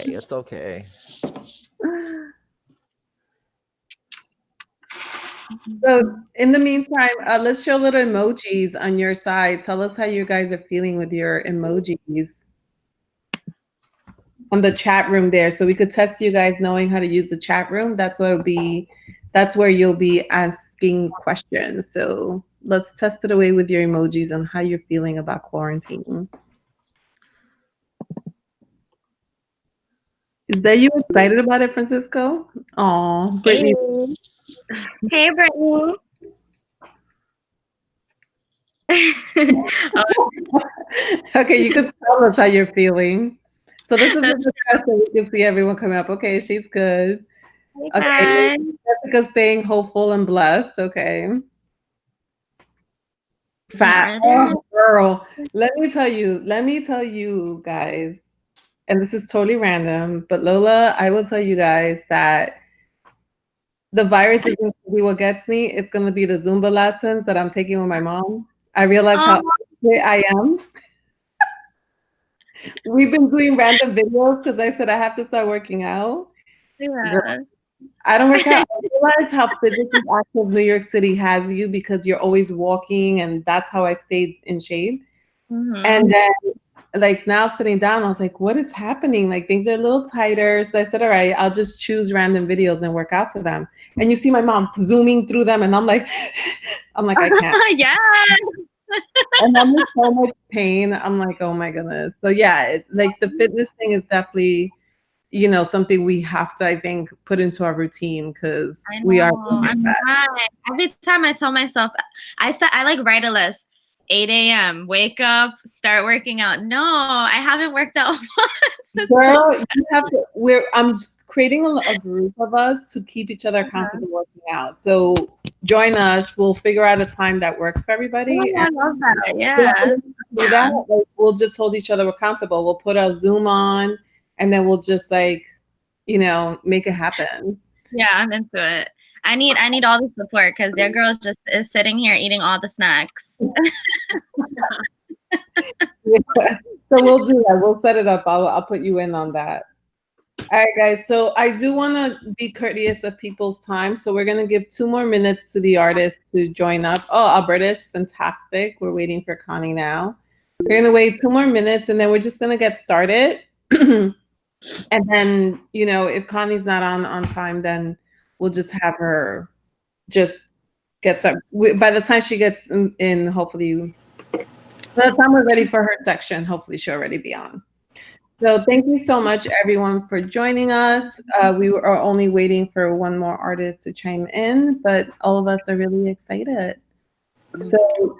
okay. It's okay. So in the meantime, let's show little emojis on your side. Tell us how you guys are feeling with your emojis on the chat room there. So we could test you guys knowing how to use the chat room. That's where you'll be asking questions. So let's test it away with your emojis on how you're feeling about quarantine. Is that you excited about it, Francisco? Oh, Brittany. Hey, Brittany. Okay, you can tell us how you're feeling. So this is the test so we can see everyone coming up. Okay, she's good. Okay, Jessica's staying hopeful and blessed. Okay. Fat. Oh, girl. Let me tell you guys, and this is totally random, but Lola, I will tell you guys that the virus isn't gonna be what gets me. It's gonna be the Zumba lessons that I'm taking with my mom. I realize how I am. We've been doing random videos because I said I have to start working out. Yeah. Girl, I don't work out. I realize how physically active New York City has you because you're always walking, and that's how I stayed in shape. And then, like now sitting down, I was like, what is happening? Like things are a little tighter. So I said, all right, I'll just choose random videos and work out to them. And you see my mom zooming through them, and I'm like, I can't. Yeah. And I'm in so much pain. I'm like, oh my goodness. So yeah, like the fitness thing is definitely, something we have to, I think, put into our routine because we are. Every time I tell myself, I like write a list. 8 a.m. Wake up, start working out. No, I haven't worked out once. Girl, you have to. I'm creating a group of us to keep each other accountable working out. So join us. We'll figure out a time that works for everybody. I love that. Yeah. Do that. Like, we'll just hold each other accountable. We'll put our Zoom on, and then we'll just make it happen. Yeah, I'm into it. I need all the support because their girl just is sitting here eating all the snacks. Yeah. So we'll do that. We'll set it up. I'll put you in on that. All right, guys. So I do want to be courteous of people's time. So we're going to give 2 more minutes to the artists to join up. Oh, Alberta's fantastic. We're waiting for Connie now. We're going to wait 2 more minutes, and then we're just going to get started. And then, if Connie's not on time, then we'll just have her just get started. By the time she gets in, hopefully, by the time we're ready for her section, hopefully she'll already be on. So thank you so much, everyone, for joining us. We are only waiting for 1 more artist to chime in, but all of us are really excited. So,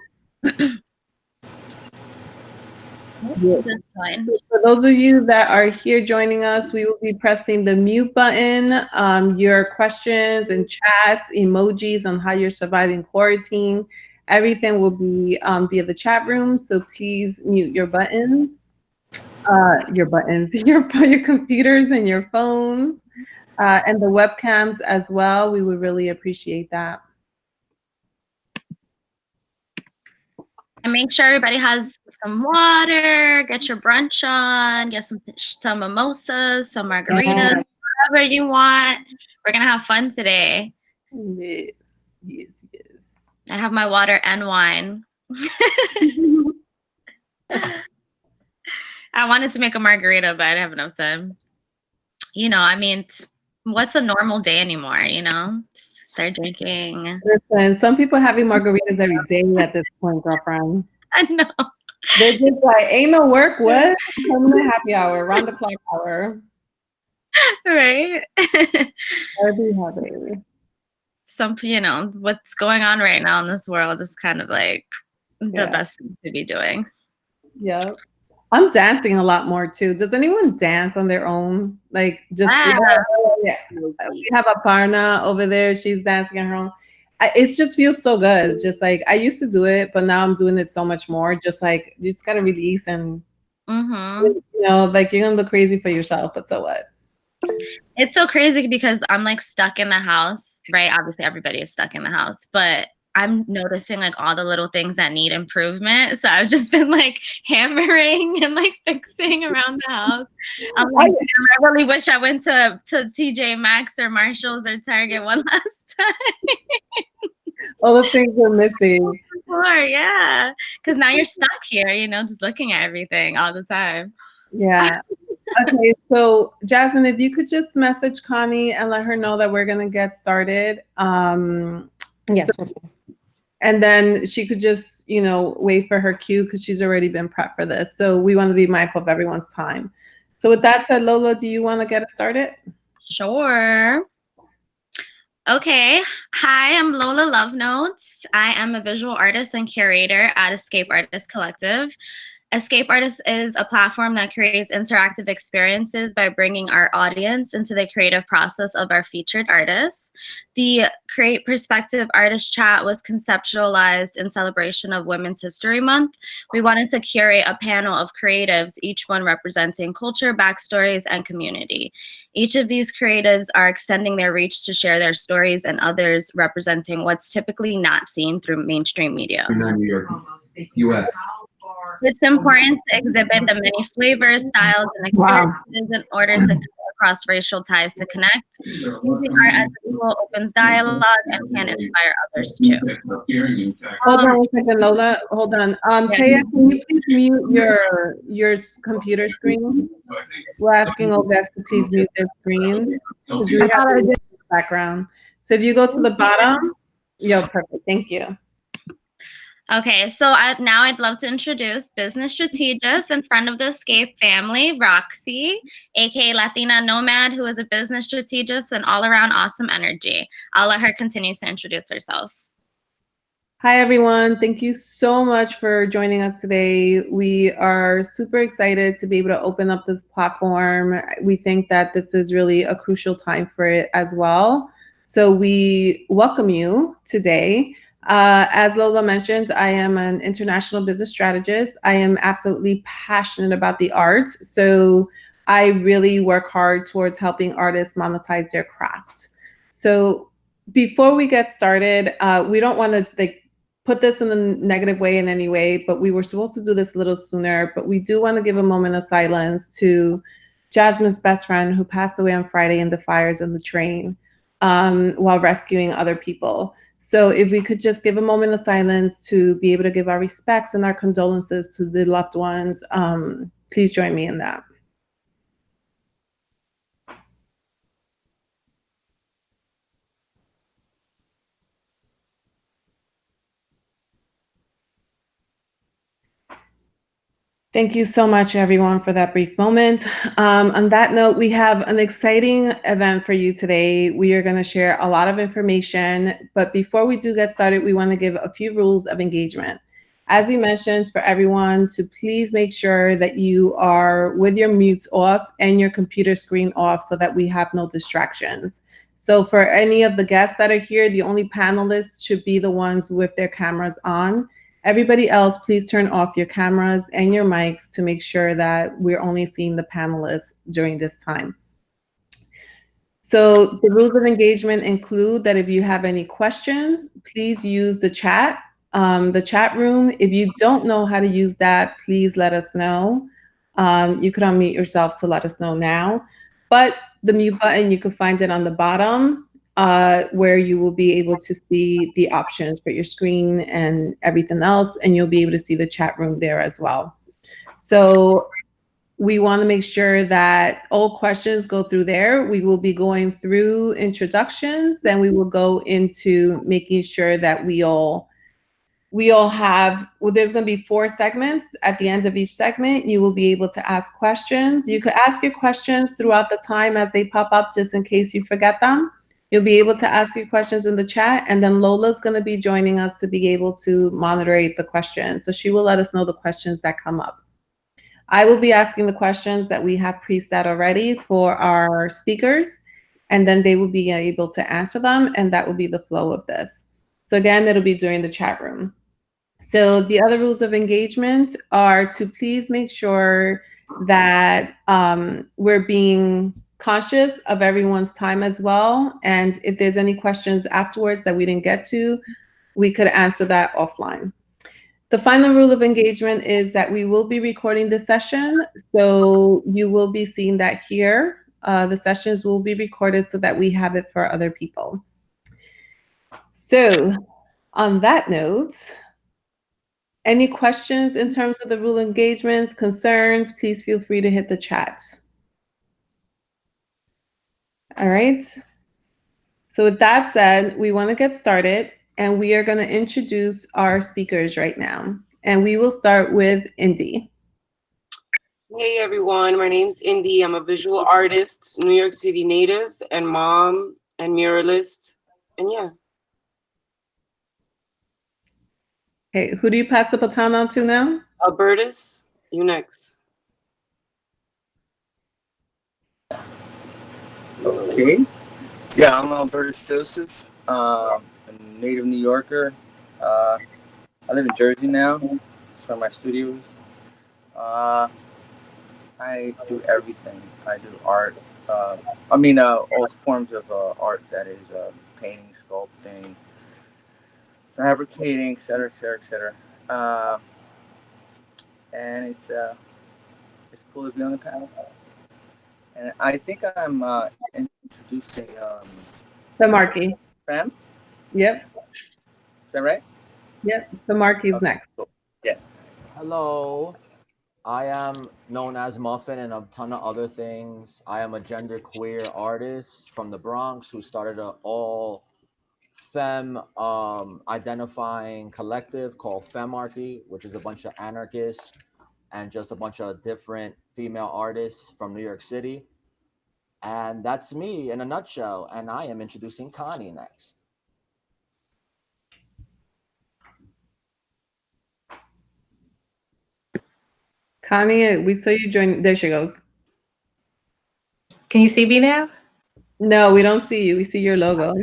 for those of you that are here joining us, we will be pressing the mute button. Your questions and chats, emojis on how you're surviving quarantine, everything will be via the chat room. So please mute your buttons. Your computers and your phones, and the webcams as well. We would really appreciate that. And make sure everybody has some water, get your brunch on, get some mimosas, some margaritas, whatever you want. We're going to have fun today. Yes. I have my water and wine. I wanted to make a margarita, but I didn't have enough time. What's a normal day anymore, Start drinking. Listen, some people having margaritas every day at this point, girlfriend. I know. They're just like, ain't no work, what? Come to happy hour, round the clock hour. Right? I'll be happy. What's going on right now in this world is kind of like the best thing to be doing. Yep. I'm dancing a lot more too. Does anyone dance on their own? Like just yeah. We have Aparna over there. She's dancing on her own. It just feels so good. Just like I used to do it, but now I'm doing it so much more. Just like you just gotta release and like you're gonna look crazy for yourself, but so what? It's so crazy because I'm like stuck in the house, right? Obviously everybody is stuck in the house, but I'm noticing like all the little things that need improvement. So I've just been like hammering and like fixing around the house. I'm like, damn, I really wish I went to TJ Maxx or Marshalls or Target one last time. All the things we're missing. Before, yeah. Because now you're stuck here, just looking at everything all the time. Yeah. Okay, so Jasmine, if you could just message Connie and let her know that we're gonna get started. Yes. So, and then she could just, wait for her cue because she's already been prepped for this. So we want to be mindful of everyone's time. So with that said, Lola, do you want to get us started? Sure. Okay. Hi, I'm Lola Love Notes. I am a visual artist and curator at Escape Artist Collective. Escape Artist is a platform that creates interactive experiences by bringing our audience into the creative process of our featured artists. The Create Perspective Artist Chat was conceptualized in celebration of Women's History Month. We wanted to curate a panel of creatives, each one representing culture, backstories, and community. Each of these creatives are extending their reach to share their stories, and others representing what's typically not seen through mainstream media. New York, U.S. It's important to exhibit the many flavors, styles, and experiences in order to cut across racial ties to connect. Using art as a tool opens dialogue and can inspire others too. Hold on a second, Lola. Hold on. Taya, can you please mute your computer screen? We're asking all guests to please mute their screen because we have a background. So if you go to the bottom, perfect. Thank you. Okay, so now I'd love to introduce business strategist and friend of the Escape family, Roxy, aka Latina Nomad, who is a business strategist and all-around awesome energy. I'll let her continue to introduce herself. Hi, everyone. Thank you so much for joining us today. We are super excited to be able to open up this platform. We think that this is really a crucial time for it as well. So we welcome you today. As Lola mentioned, I am an international business strategist. I am absolutely passionate about the arts. So I really work hard towards helping artists monetize their craft. So before we get started, we don't want to put this in a negative way in any way, but we were supposed to do this a little sooner. But we do want to give a moment of silence to Jasmine's best friend who passed away on Friday in the fires in the train while rescuing other people. So if we could just give a moment of silence to be able to give our respects and our condolences to the loved ones, please join me in that. Thank you so much, everyone, for that brief moment. On that note, we have an exciting event for you today. We are going to share a lot of information, but before we do get started, we want to give a few rules of engagement. As we mentioned, for everyone to please make sure that you are with your mutes off and your computer screen off so that we have no distractions. So for any of the guests that are here, the only panelists should be the ones with their cameras on. Everybody else, please turn off your cameras and your mics to make sure that we're only seeing the panelists during this time. So the rules of engagement include that if you have any questions, please use the chat room. If you don't know how to use that, please let us know. You could unmute yourself to let us know now. But the mute button, you can find it on the bottom. Where you will be able to see the options for your screen and everything else, and you'll be able to see the chat room there as well. So we want to make sure that all questions go through there. We will be going through introductions, then we will go into making sure that we all have, there's going to be 4 segments. At the end of each segment, you will be able to ask questions. You could ask your questions throughout the time as they pop up, just in case you forget them. You'll be able to ask your questions in the chat, and then Lola's going to be joining us to be able to moderate the questions. So she will let us know the questions that come up. I will be asking the questions that we have preset already for our speakers, and then they will be able to answer them, and that will be the flow of this. So again, it'll be during the chat room. So the other rules of engagement are to please make sure that we're being conscious of everyone's time as well. And if there's any questions afterwards that we didn't get to, we could answer that offline. The final rule of engagement is that we will be recording this session, so you will be seeing that here. The sessions will be recorded so that we have it for other people. So on that note, any questions in terms of the rule engagements, concerns, please feel free to hit the chat. All right. So with that said, we want to get started, and we are going to introduce our speakers right now. And we will start with Indy. Hey everyone, my name's Indy. I'm a visual artist, New York City native, and mom and muralist. And yeah. Okay, who do you pass the baton on to now? Albertus, you next. Okay. Yeah, I'm Albertus Joseph, a native New Yorker. I live in Jersey now. That's where my studio is. I do everything. I do art. All forms of art, that is painting, sculpting, fabricating, etc., etc., etc. And it's cool to be on the panel. And I think I'm introducing The Marquis. Fam. Yep. Is that right? Yep. The Marquis Okay, next. cool. Yeah. Hello, I am known as Muffin and a ton of other things. I am a genderqueer artist from the Bronx who started an all femme identifying collective called Femarchy, which is a bunch of anarchists and just a bunch of different female artists from New York City. And that's me in a nutshell. And I am introducing Connie next. Connie, we saw you join. There she goes. Can you see me now? No, we don't see you. We see your logo.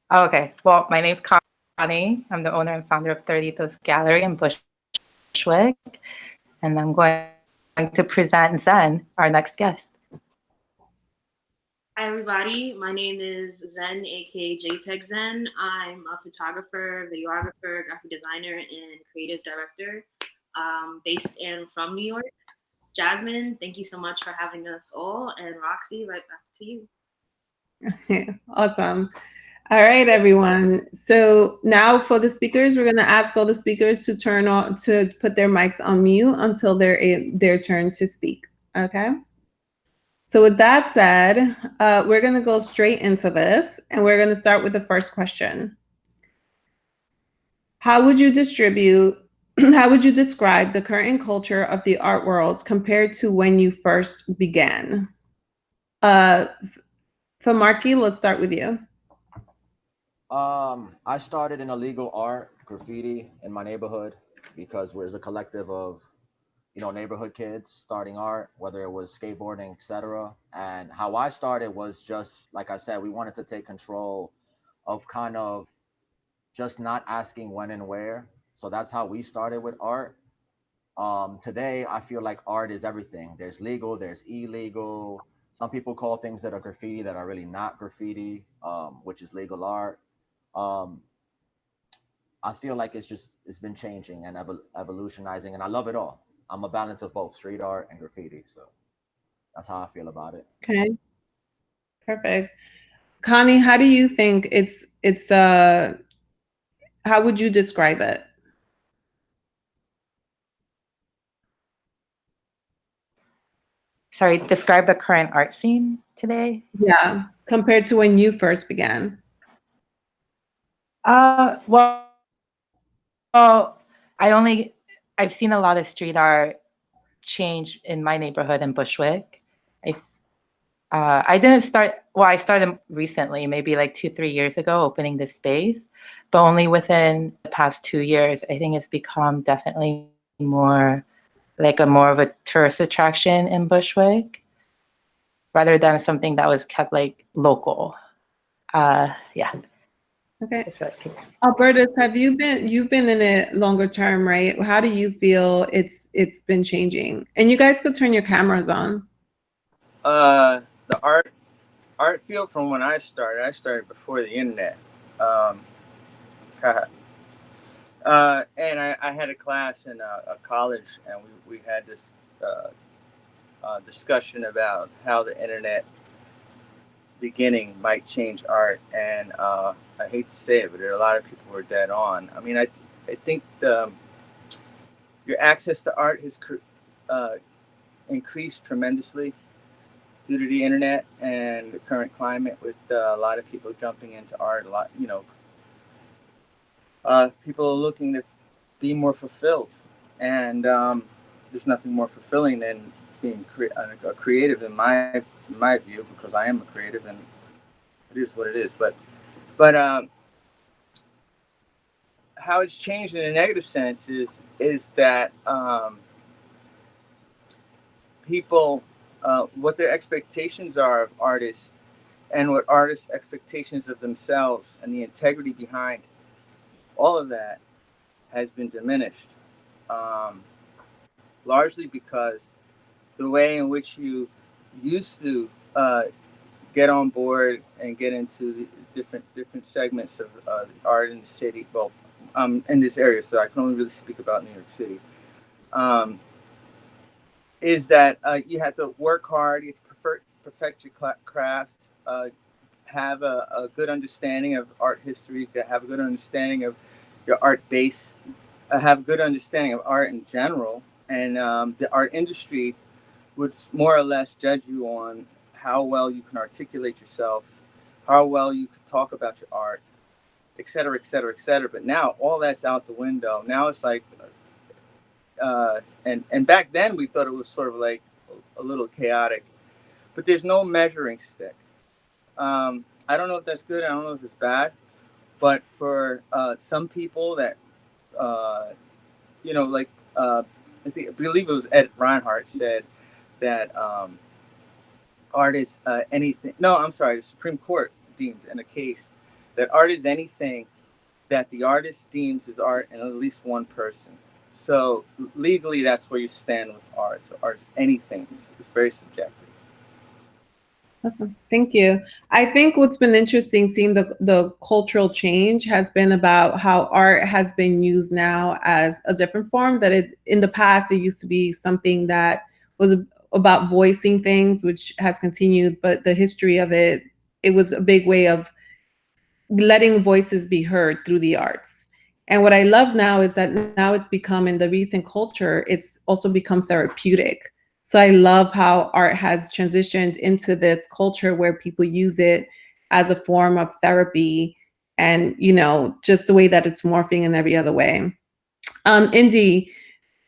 Oh, okay. Well, my name's Connie. I'm the owner and founder of 30 Toast Gallery in Bushwick. And I'm going to present Zen, our next guest. Hi, everybody. My name is Zen, aka JPEG Zen. I'm a photographer, videographer, graphic designer, and creative director based and from New York. Jasmine, thank you so much for having us all. And Roxy, right back to you. Awesome. All right, everyone. So now for the speakers, we're going to ask all the speakers to put their mics on mute until their turn to speak. Okay. So with that said, we're going to go straight into this, and we're going to start with the first question. How would you describe the current culture of the art world compared to when you first began? Marky, let's start with you. I started in illegal art, graffiti in my neighborhood because we're a collective of neighborhood kids starting art, whether it was skateboarding, etc. And how I started was just, like I said, we wanted to take control of kind of just not asking when and where. So that's how we started with art. Today, I feel like art is everything. There's legal, there's illegal. Some people call things that are graffiti that are really not graffiti, which is legal art. I feel like it's been changing and evolutionizing, and I love it all. I'm a balance of both street art and graffiti, so that's how I feel about it. Okay, perfect. Connie, how do you think how would you describe it? Sorry, describe the current art scene today? Yeah, compared to when you first began. Well, I've seen a lot of street art change in my neighborhood in Bushwick. I didn't start, well, I started recently, maybe like 2-3 years ago, opening this space, but only within the past 2 years, I think it's become definitely more of a tourist attraction in Bushwick, rather than something that was kept like local. Yeah. Okay. Albertus, you've been in it longer term, right? How do you feel it's been changing? And you guys could turn your cameras on. The art field from when I started before the internet. And I had a class in a college, and we had this discussion about how the internet beginning might change art. And I hate to say it, but there are a lot of people who are dead on. I mean, I think your access to art has uh, increased tremendously due to the internet and the current climate, with a lot of people jumping into art. A lot, people are looking to be more fulfilled, and there's nothing more fulfilling than being a creative in my view, because I am a creative, and it is what it is. But how it's changed in a negative sense is that people, what their expectations are of artists, and what artists' expectations of themselves, and the integrity behind all of that has been diminished, largely because the way in which you used to get on board and get into the different segments of art in the city. Well, in this area, so I can only really speak about New York City. Is that you have to work hard, you have to perfect your craft, have a good understanding of art history, to have a good understanding of your art base, have a good understanding of art in general, and the art industry would more or less judge you on how well you can articulate yourself, how well you can talk about your art, et cetera, et cetera, et cetera. But now all that's out the window. Now it's like, and back then we thought it was sort of like a little chaotic, but there's no measuring stick. I don't know if that's good. I don't know if it's bad, but for some people that, like I believe it was Ed Reinhardt said that art is anything. No, I'm sorry. The Supreme Court deemed in a case that art is anything that the artist deems is art in at least one person. So legally, that's where you stand with art. So art is anything. It's very subjective. Awesome. Thank you. I think what's been interesting seeing the cultural change has been about how art has been used now as a different form. That it in the past it used to be something that was about voicing things, which has continued, but the history of it, it was a big way of letting voices be heard through the arts. And what I love now is that now it's become, in the recent culture, it's also become therapeutic. So I love how art has transitioned into this culture where people use it as a form of therapy, and just the way that it's morphing in every other way. Indy,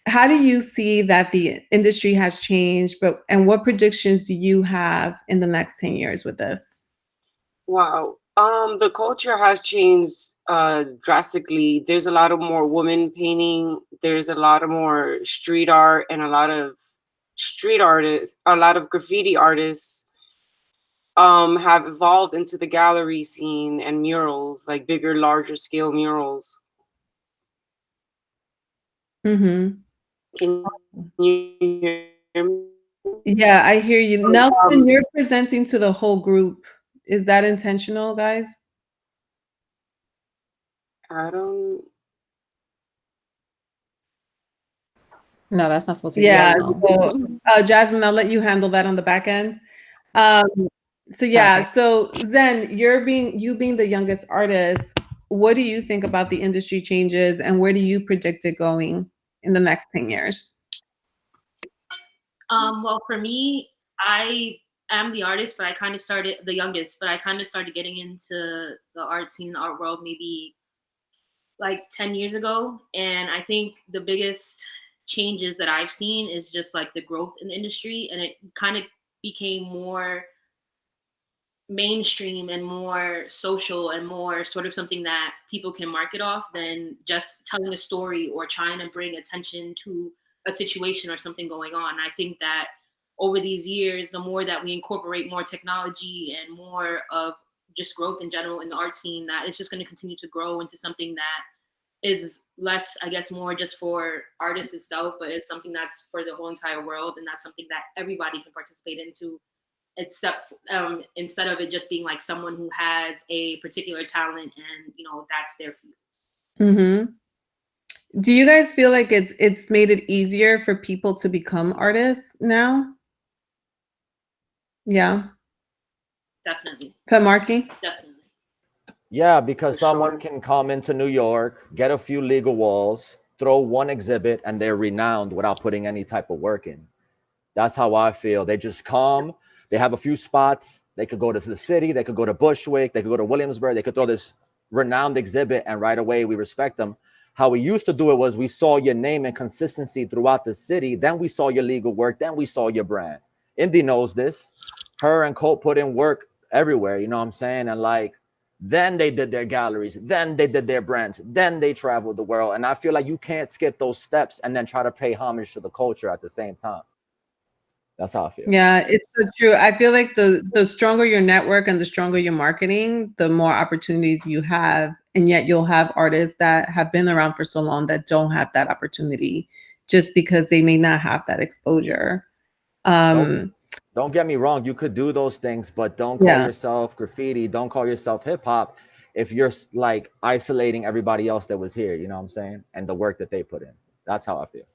how do you see that the industry has changed, and what predictions do you have in the next 10 years with this? Wow. The culture has changed drastically. There's a lot of more women painting. There's a lot of more street art, and a lot of street artists, a lot of graffiti artists have evolved into the gallery scene and murals, like bigger, larger scale murals. Mm-hmm. Can you hear me? Yeah, I hear you. So, Nelson, you're presenting to the whole group. Is that intentional, guys? I don't. No, that's not supposed to be Yeah. intentional. So, Jasmine, I'll let you handle that on the back end. Um, so yeah, Copy. so Zen, you being the youngest artist, what do you think about the industry changes, and where do you predict it going in the next 10 years? Well, for me, I am the artist, but I kind of started the youngest, but I kind of started getting into the art scene, art world, maybe like 10 years ago. And I think the biggest changes that I've seen is just like the growth in the industry, and it kind of became more mainstream and more social and more sort of something that people can market off than just telling a story or trying to bring attention to a situation or something going on. I think that over these years, the more that we incorporate more technology and more of just growth in general in the art scene, that it's just going to continue to grow into something that is less, I guess, more just for artists itself, but it's something that's for the whole entire world, and that's something that everybody can participate into, except instead of it just being like someone who has a particular talent and that's their field. Mm-hmm. Do you guys feel like it's made it easier for people to become artists now? Yeah. Definitely. Marky? Definitely. Yeah, because For someone sure. can come into New York, get a few legal walls, throw one exhibit, and they're renowned without putting any type of work in. That's how I feel. They just come, they have a few spots. They could go to the city, they could go to Bushwick, they could go to Williamsburg, they could throw this renowned exhibit, and right away we respect them. How we used to do it was we saw your name and consistency throughout the city, then we saw your legal work, then we saw your brand. Indy knows this. Her and Colt put in work everywhere, you know what I'm saying? And like, then they did their galleries, then they did their brands, then they traveled the world. And I feel like you can't skip those steps and then try to pay homage to the culture at the same time. That's how I feel. Yeah, it's so true. I feel like the stronger your network and the stronger your marketing, the more opportunities you have. And yet you'll have artists that have been around for so long that don't have that opportunity just because they may not have that exposure. Don't don't get me wrong, you could do those things, but don't call Yeah. yourself graffiti, don't call yourself hip hop if you're like isolating everybody else that was here, you know what I'm saying? And the work that they put in. That's how I feel.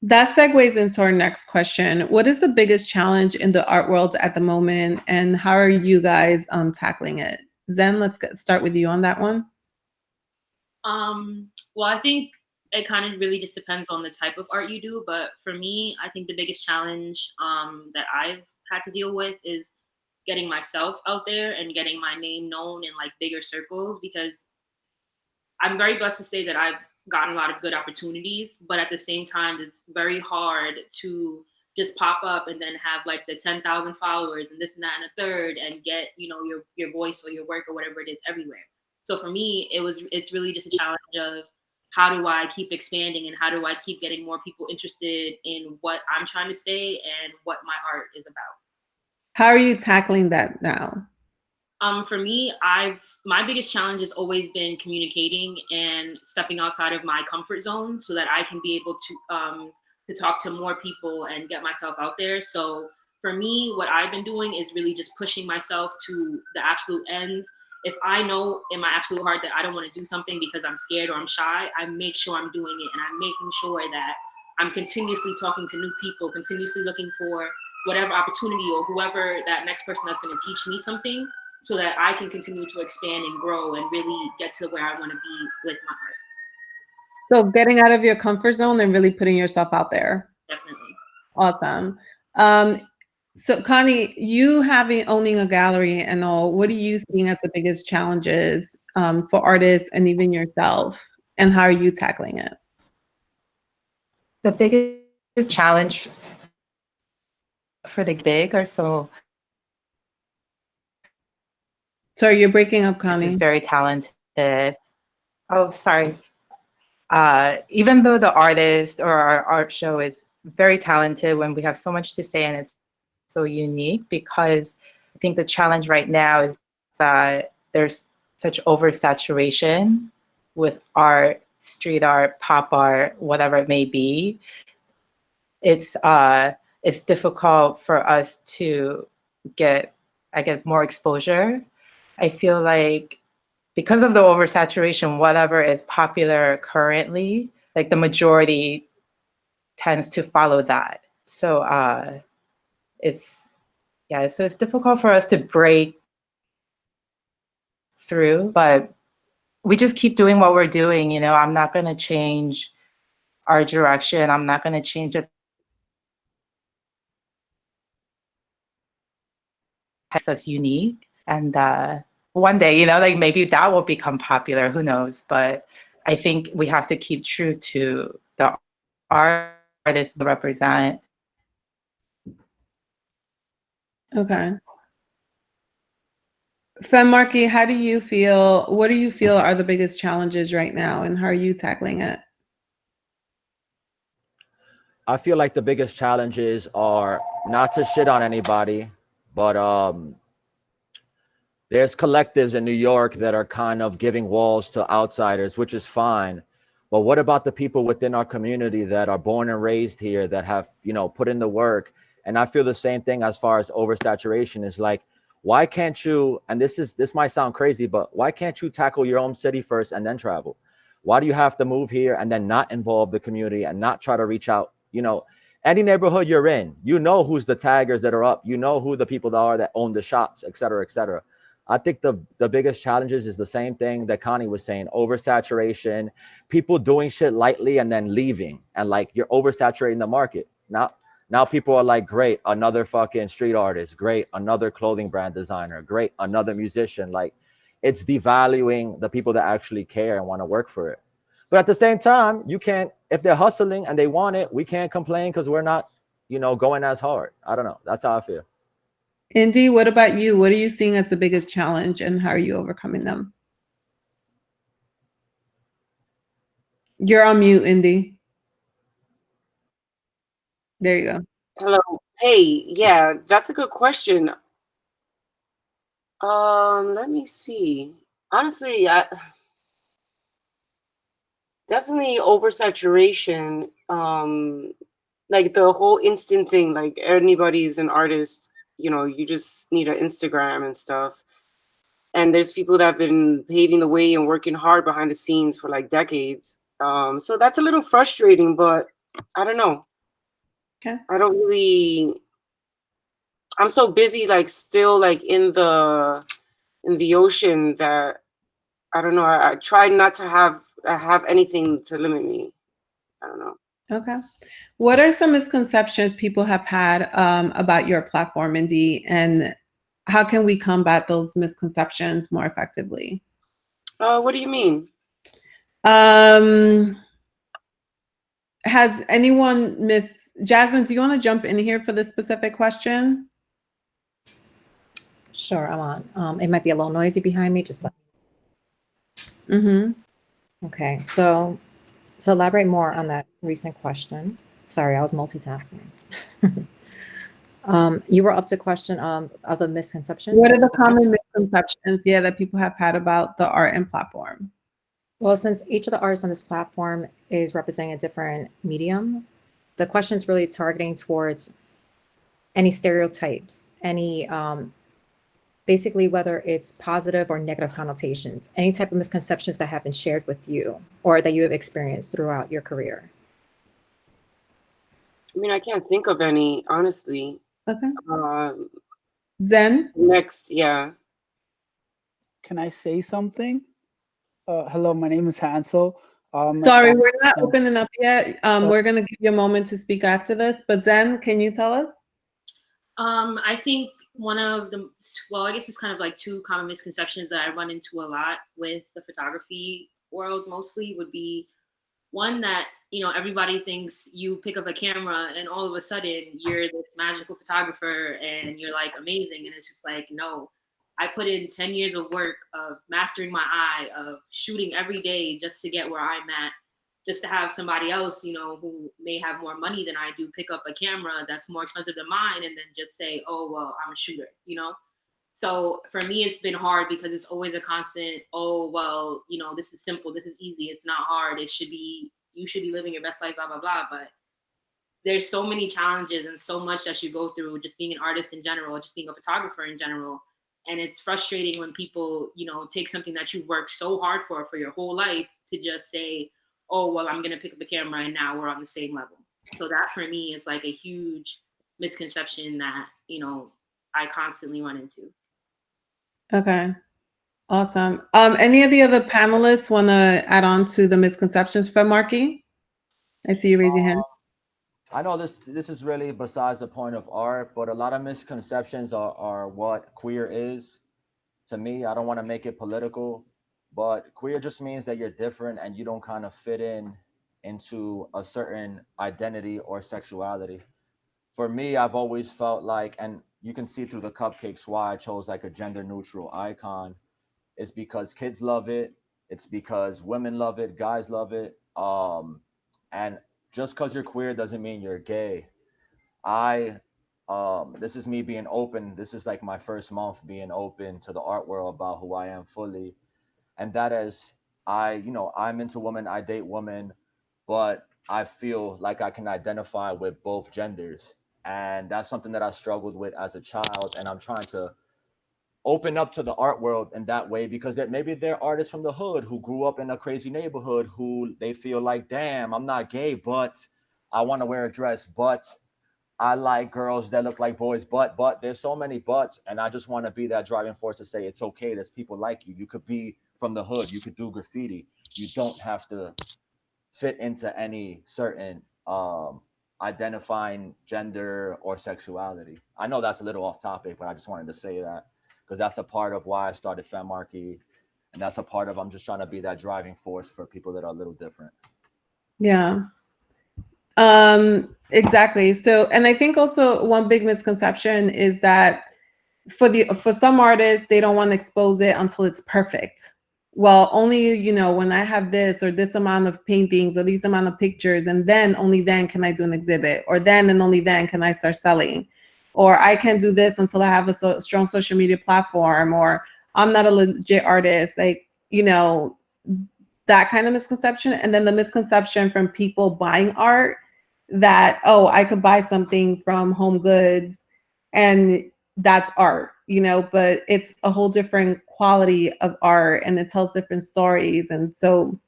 That segues into our next question. What is the biggest challenge in the art world at the moment, and how are you guys tackling it? Zen, start with you on that one. Well, I think it kind of really just depends on the type of art you do. But for me, I think the biggest challenge that I've had to deal with is getting myself out there and getting my name known in like bigger circles, because I'm very blessed to say that I've gotten a lot of good opportunities, but at the same time, it's very hard to just pop up and then have like the 10,000 followers and this and that and a third and get, you know, your voice or your work or whatever it is everywhere. So for me, it's really just a challenge of how do I keep expanding and how do I keep getting more people interested in what I'm trying to say and what my art is about. How are you tackling that now? For me, my biggest challenge has always been communicating and stepping outside of my comfort zone so that I can be able to talk to more people and get myself out there. So for me, what I've been doing is really just pushing myself to the absolute ends. If I know in my absolute heart that I don't want to do something because I'm scared or I'm shy, I make sure I'm doing it, and I'm making sure that I'm continuously talking to new people, continuously looking for whatever opportunity or whoever that next person that's going to teach me something, so that I can continue to expand and grow and really get to where I want to be with my art. So getting out of your comfort zone and really putting yourself out there. Definitely. Awesome. So Connie, you owning a gallery and all, what are you seeing as the biggest challenges for artists and even yourself, and how are you tackling it? The biggest challenge for the big are so Sorry, you're breaking up, this is Connie. very talented. Oh, sorry. Even though the artist or our art show is very talented, when we have so much to say and it's so unique, because I think the challenge right now is that there's such oversaturation with art, street art, pop art, whatever it may be. It's difficult for us to get more exposure. I feel like because of the oversaturation, whatever is popular currently, like the majority tends to follow that. So it's difficult for us to break through, but we just keep doing what we're doing. You know, I'm not going to change our direction. I'm not going to change it. Makes us unique, and one day, you know, like maybe that will become popular. Who knows? But I think we have to keep true to the artists we represent. Okay. Marky, how do you feel? What do you feel are the biggest challenges right now, and how are you tackling it? I feel like the biggest challenges are not to shit on anybody, but there's collectives in New York that are kind of giving walls to outsiders, which is fine. But what about the people within our community that are born and raised here that have, you know, put in the work? And I feel the same thing as far as oversaturation is like, why can't you, and this might sound crazy, but why can't you tackle your own city first and then travel? Why do you have to move here and then not involve the community and not try to reach out? You know, any neighborhood you're in, you know who's the taggers that are up, you know who the people that are that own the shops, et cetera, et cetera. I think the biggest challenges is the same thing that Connie was saying: oversaturation, people doing shit lightly and then leaving, and like you're oversaturating the market. Now people are like, great, another fucking street artist, great, another clothing brand designer, great, another musician. Like, it's devaluing the people that actually care and want to work for it. But at the same time, you can't, if they're hustling and they want it, we can't complain because we're not, you know, going as hard. I don't know. That's how I feel. Indy, what about you? What are you seeing as the biggest challenge and how are you overcoming them? You're on mute, Indy. There you go. Hello. Hey, yeah, that's a good question. Let me see. Honestly, definitely oversaturation. Like the whole instant thing, like anybody's an artist, you know, you just need an Instagram and stuff. And there's people that have been paving the way and working hard behind the scenes for like decades. So that's a little frustrating, but I don't know. Okay. I don't really, I'm so busy, like still like in the ocean that I don't know. I try not to have anything to limit me. I don't know. Okay. What are some misconceptions people have had about your platform, Indy, and how can we combat those misconceptions more effectively? What do you mean? Has anyone, Miss Jasmine, do you want to jump in here for this specific question? Sure, I'm on. It might be a little noisy behind me. Just okay. So to elaborate more on that recent question, sorry, I was multitasking. You were up to question of the misconceptions. What are the common misconceptions, that people have had about the art and platform? Well, since each of the artists on this platform is representing a different medium, the question is really targeting towards any stereotypes, any basically whether it's positive or negative connotations, any type of misconceptions that have been shared with you or that you have experienced throughout your career. I mean, I can't think of any, honestly. Okay. Zen? Next, yeah. Can I say something? Hello, my name is Hansel. Sorry, we're not opening up yet. We're going to give you a moment to speak after this, but Zen, can you tell us? I think one of the, well, I guess it's kind of like two common misconceptions that I run into a lot with the photography world mostly would be one that, you know, everybody thinks you pick up a camera and all of a sudden you're this magical photographer and you're like amazing. And it's just like, no, I put in 10 years of work of mastering my eye, of shooting every day just to get where I'm at, just to have somebody else, you know, who may have more money than I do, pick up a camera that's more expensive than mine and then just say, oh, well, I'm a shooter, you know? So for me, it's been hard because it's always a constant, oh, well, you know, this is simple, this is easy, it's not hard, it should be, you should be living your best life, blah, blah, blah. But there's so many challenges and so much that you go through just being an artist in general, just being a photographer in general. And it's frustrating when people, you know, take something that you worked so hard for your whole life to just say, oh, well, I'm going to pick up the camera and now we're on the same level. So that for me is like a huge misconception that, you know, I constantly run into. Okay. Awesome. Any of the other panelists want to add on to the misconceptions for Marky? I see you raise your hand. I know this is really besides the point of art, but a lot of misconceptions are what queer is. To me, I don't want to make it political, but queer just means that you're different and you don't kind of fit into a certain identity or sexuality. For me, I've always felt like, and you can see through the cupcakes why I chose like a gender neutral icon. It's because kids love it. It's because women love it, guys love it. And just because you're queer doesn't mean you're gay. I this is me being open. This is like my first month being open to the art world about who I am fully. And that is I'm into women, I date women, but I feel like I can identify with both genders. And that's something that I struggled with as a child. And I'm trying to open up to the art world in that way, because maybe they're artists from the hood who grew up in a crazy neighborhood who they feel like, damn, I'm not gay, but I want to wear a dress, but I like girls that look like boys, but there's so many buts, and I just want to be that driving force to say it's okay. There's people like you. You could be from the hood. You could do graffiti. You don't have to fit into any certain identifying gender or sexuality. I know that's a little off topic, but I just wanted to say that because that's a part of why I started Femmarchy, and that's a part of I'm just trying to be that driving force for people that are a little different. Yeah. Exactly. So, and I think also one big misconception is that for some artists, they don't want to expose it until it's perfect. Well, only, you know, when I have this or this amount of paintings or these amount of pictures, and then only then can I do an exhibit, or then and only then can I start selling, or I can do this until I have a strong social media platform, or I'm not a legit artist. Like, you know, that kind of misconception. And then the misconception from people buying art that, oh, I could buy something from Home Goods and that's art, you know, but it's a whole different quality of art and it tells different stories. And so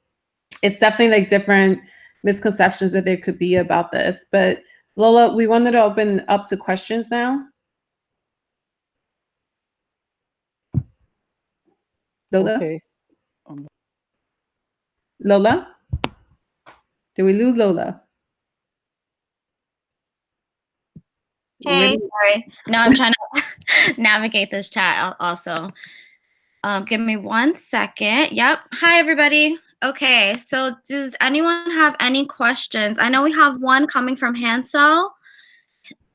it's definitely like different misconceptions that there could be about this. But Lola, we wanted to open up to questions now. Lola? Okay. Lola? Did we lose Lola? Hey, sorry. No, I'm trying to navigate this chat also. Give me 1 second. Yep. Hi, everybody. Okay, so does anyone have any questions? I know we have one coming from Hansel.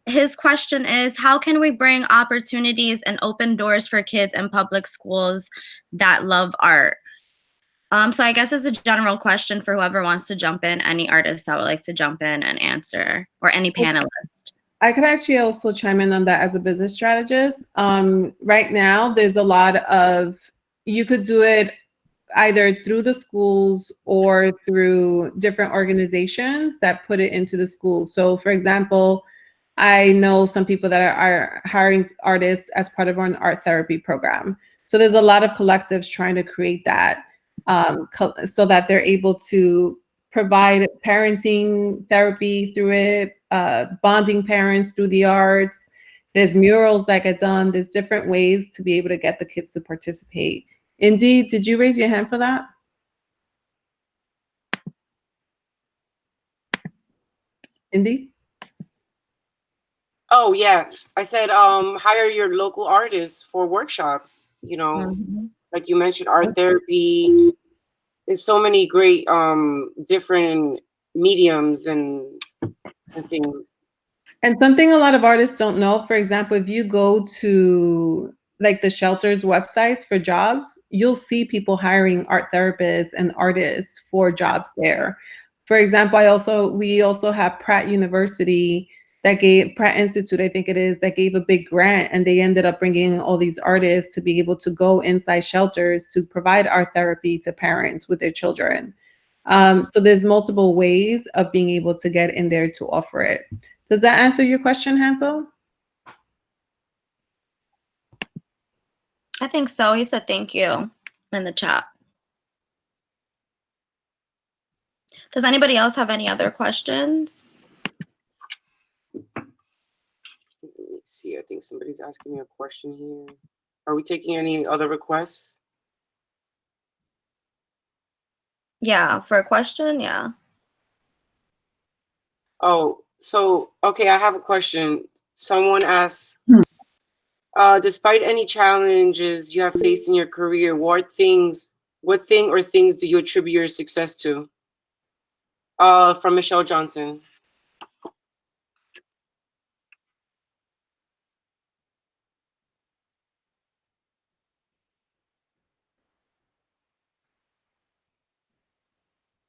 His question is, how can we bring opportunities and open doors for kids in public schools that love art? So I guess it's a general question for whoever wants to jump in, any artist that would like to jump in and answer, or any panelist. I could actually also chime in on that as a business strategist. Right now, there's a lot of, you could do it either through the schools or through different organizations that put it into the schools. So for example, I know some people that are hiring artists as part of an art therapy program. So there's a lot of collectives trying to create that so that they're able to provide parenting therapy through it, bonding parents through the arts. There's murals that get done. There's different ways to be able to get the kids to participate. Indeed, did you raise your hand for that? Indeed? Oh yeah, I said hire your local artists for workshops. You know, like you mentioned, art therapy. There's so many great different mediums and things. And something a lot of artists don't know, for example, if you go to like the shelters websites for jobs, you'll see people hiring art therapists and artists for jobs there. For example, we also have Pratt University that gave Pratt Institute, I think it is, that gave a big grant, and they ended up bringing all these artists to be able to go inside shelters to provide art therapy to parents with their children. So there's multiple ways of being able to get in there to offer it. Does that answer your question, Hansel? I think so. He said thank you in the chat. Does anybody else have any other questions? Let me see. I think somebody's asking me a question here. Are we taking any other requests? Yeah, for a question, yeah. Oh, so okay, I have a question. Someone asked, despite any challenges you have faced in your career, what thing or things do you attribute your success to? From Michelle Johnson.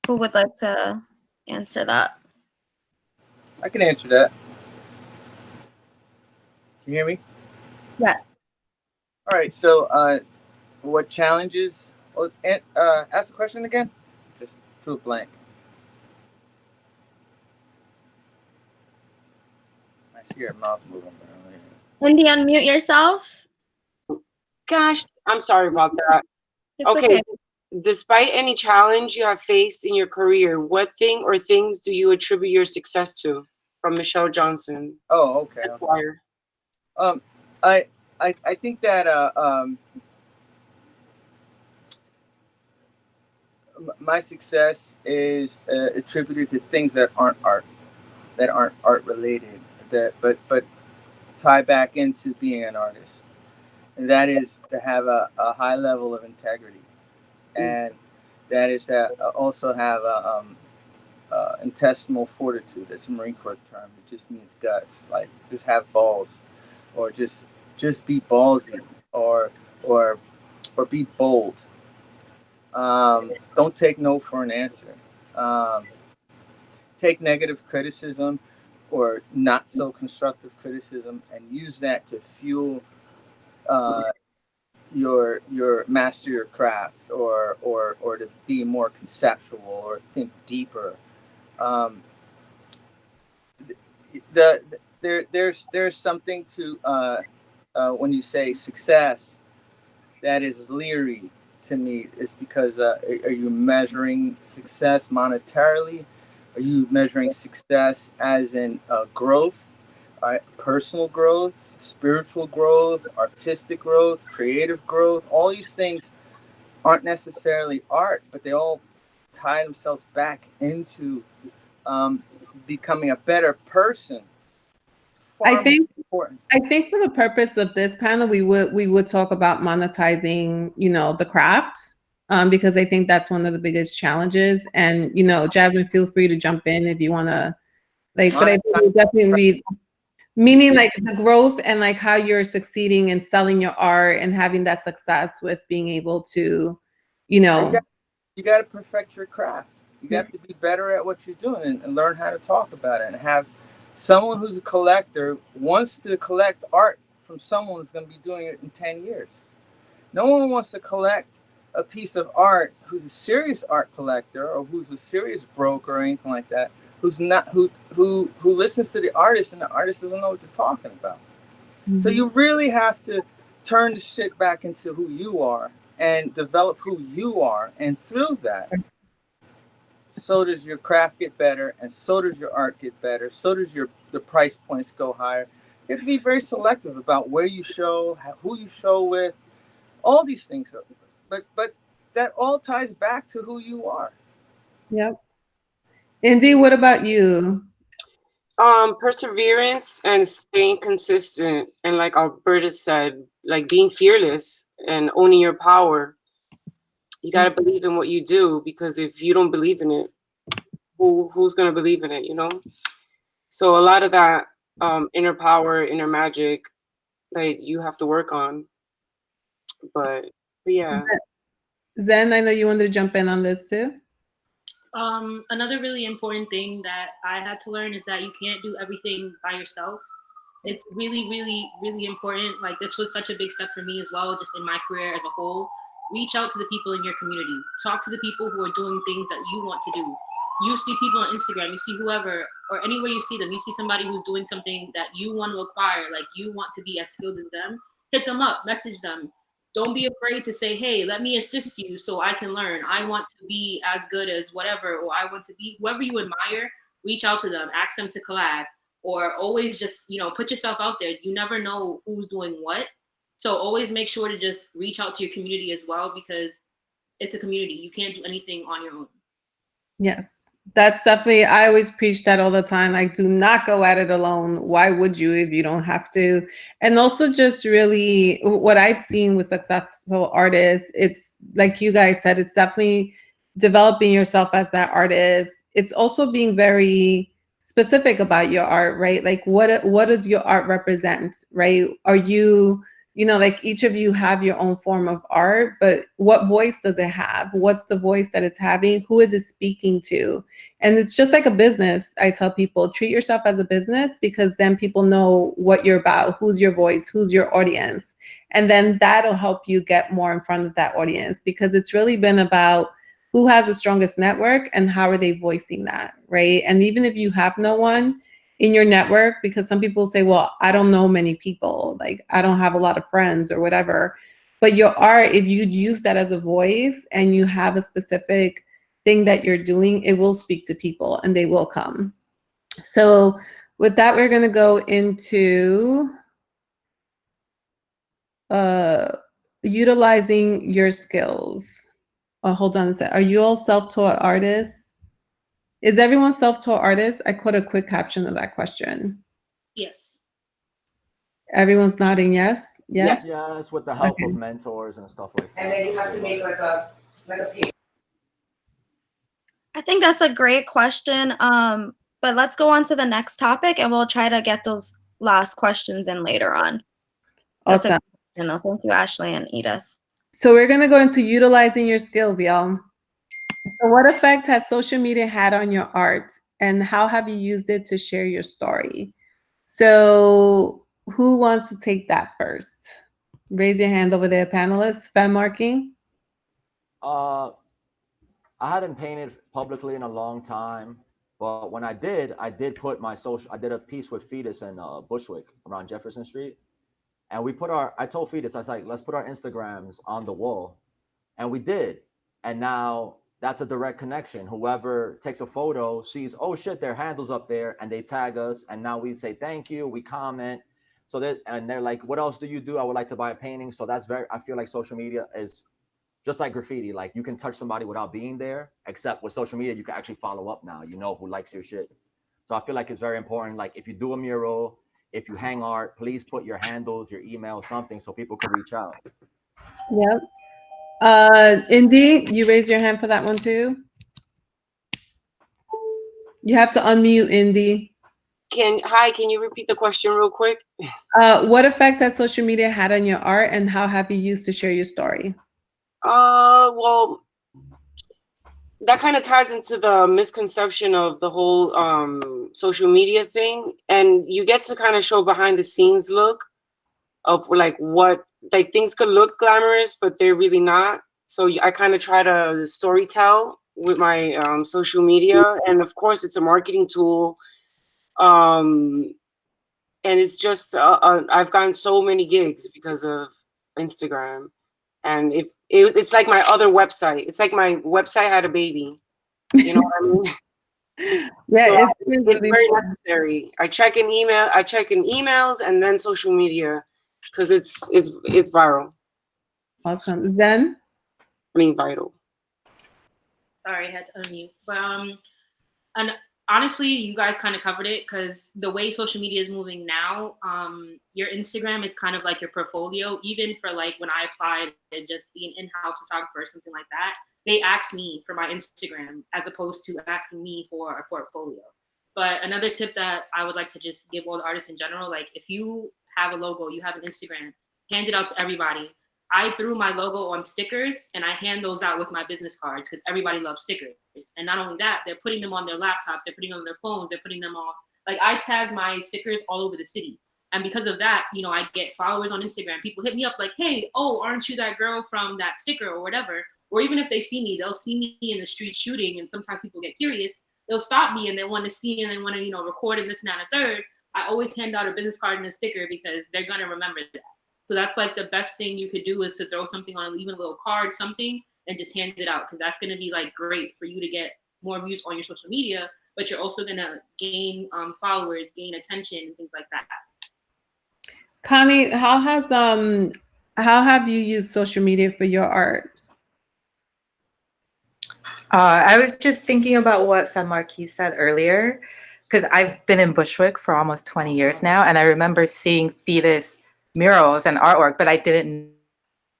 Who would like to answer that? I can answer that. Can you hear me? Yeah. All right. So, what challenges? Well, ask the question again. Just drew a blank. I see your mouth moving. Lindy, unmute yourself. Gosh, I'm sorry about that. It's Okay. Despite any challenge you have faced in your career, what thing or things do you attribute your success to? From Michelle Johnson. Oh, okay. Esquire. Um, I I think that my success is attributed to things that aren't art related, that but tie back into being an artist, and that is to have a high level of integrity, and that is to also have intestinal fortitude. That's a Marine Corps term. It just means guts, like just have balls, or just be ballsy, or or be bold. Don't take no for an answer. Um, Take negative criticism or not so constructive criticism and use that to fuel uh, your master your craft, or to be more conceptual or think deeper. Um, there's something to when you say success that is leery to me, is because are you measuring success monetarily? Are you measuring success as in growth, personal growth, spiritual growth, artistic growth, creative growth? All these things aren't necessarily art, but they all tie themselves back into becoming a better person. It's far more important. I think for the purpose of this panel, we would talk about monetizing, the craft, because I think that's one of the biggest challenges. And Jasmine, feel free to jump in if you want to, but I think it would definitely be meaning like the growth and like how you're succeeding in selling your art and having that success with being able to, You got to perfect your craft. You have to be better at what you're doing and learn how to talk about it, and have someone who's a collector wants to collect art from someone who's going to be doing it in 10 years. No one wants to collect a piece of art who's a serious art collector or who's a serious broker or anything like that, who's not who listens to the artist and the artist doesn't know what they're talking about. Mm-hmm. So you really have to turn the shit back into who you are and develop who you are, and through that, so does your craft get better, and so does your art get better, so does the price points go higher. You have to be very selective about where you show, who you show with, all these things. But that all ties back to who you are. Yep. Indy, what about you? Perseverance and staying consistent, and like Alberta said, like being fearless and owning your power. You got to believe in what you do, because if you don't believe in it, who's going to believe in it, So a lot of that inner power, inner magic, that you have to work on. But yeah. Zen, I know you wanted to jump in on this too. Another really important thing that I had to learn is that you can't do everything by yourself. It's really, really, really important. Like, this was such a big step for me as well, just in my career as a whole. Reach out to the people in your community. Talk to the people who are doing things that you want to do. You see people on Instagram, you see whoever, or anywhere you see them, you see somebody who's doing something that you want to acquire, like you want to be as skilled as them, hit them up, message them. Don't be afraid to say, hey, let me assist you so I can learn. I want to be as good as whatever, or I want to be whoever you admire. Reach out to them, ask them to collab, or always just, put yourself out there. You never know who's doing what. So always make sure to just reach out to your community as well, because it's a community. You can't do anything on your own. Yes, that's definitely, I always preach that all the time. Like, do not go at it alone. Why would you if you don't have to? And also just really what I've seen with successful artists, it's like you guys said, it's definitely developing yourself as that artist. It's also being very specific about your art, right? Like what does your art represent, right? Are you, like each of you have your own form of art, but what voice does it have? What's the voice that it's having? Who is it speaking to? And it's just like a business. I tell people, treat yourself as a business, because then people know what you're about, who's your voice, who's your audience. And then that'll help you get more in front of that audience, because it's really been about who has the strongest network and how are they voicing that, right? And even if you have no one in your network, because some people say, well, I don't know many people, like I don't have a lot of friends or whatever, But your art, if you use that as a voice and you have a specific thing that you're doing, it will speak to people and they will come. So with that, we're going to go into utilizing your skills. Oh, hold on a sec. Are you all self-taught artists? Is everyone self-taught artists? I put a quick caption of that question. Yes. Everyone's nodding yes? Yes? Yes, with the help Okay. of mentors and stuff like that. And then you have to make like a page. I think that's a great question. But let's go on to the next topic and we'll try to get those last questions in later on. That's Awesome. Thank you, Ashley and Edith. So we're going to go into utilizing your skills, y'all. So what effect has social media had on your art and how have you used it to share your story? So who wants to take that first? Raise your hand over there, panelists. Fan marking? I hadn't painted publicly in a long time, but when I did put my social, I did a piece with Fetus in Bushwick around Jefferson Street. And we put I told Fetus, I was like, let's put our Instagrams on the wall. And we did. And now that's a direct connection. Whoever takes a photo sees, oh shit, their handle's up there and they tag us. And now we say, thank you, we comment. So that, and they're like, what else do you do? I would like to buy a painting. So that's I feel like social media is just like graffiti. Like you can touch somebody without being there, except with social media, you can actually follow up now. You know who likes your shit. So I feel like it's very important. Like if you do a mural, if you hang art, please put your handles, your email, something so people can reach out. Yep. Indy, you raise your hand for that one too. You have to unmute, Indy. Can you repeat the question real quick? What effects has social media had on your art and how have you used to share your story? Well, that kind of ties into the misconception of the whole social media thing, and you get to kind of show behind the scenes look of like what, like things could look glamorous but they're really not. So I kind of try to story tell with my social media, and of course it's a marketing tool, and it's just I've gotten so many gigs because of Instagram. And if it's like my other website, it's like my website had a baby. You know what I mean? Yeah, So it's it's very necessary. I check in emails and then social media because it's viral. Awesome. Zen? I mean vital. Sorry, I had to unmute. But and honestly, you guys kind of covered it because the way social media is moving now, your Instagram is kind of like your portfolio. Even for like when I applied to just be an in-house photographer or something like that, they asked me for my Instagram as opposed to asking me for a portfolio. But another tip that I would like to just give all the artists in general, like if you have a logo, you have an Instagram, hand it out to everybody. I threw my logo on stickers and I hand those out with my business cards because everybody loves stickers. And not only that, they're putting them on their laptops, they're putting them on their phones, they're putting them on, like I tag my stickers all over the city. And because of that, you know, I get followers on Instagram. People hit me up like, hey, oh, aren't you that girl from that sticker or whatever? Or even if they see me, they'll see me in the street shooting. And sometimes people get curious. They'll stop me and they want to see and they want to, you know, record and this and that and a third. I always hand out a business card and a sticker because they're going to remember that. So that's like the best thing you could do is to throw something on, even a little card, something, and just hand it out because that's going to be like great for you to get more views on your social media, but you're also going to gain followers, gain attention, and things like that. Connie, how have you used social media for your art? I was just thinking about what San Marquis said earlier, because I've been in Bushwick for almost 20 years now, and I remember seeing Fetus murals and artwork, but I didn't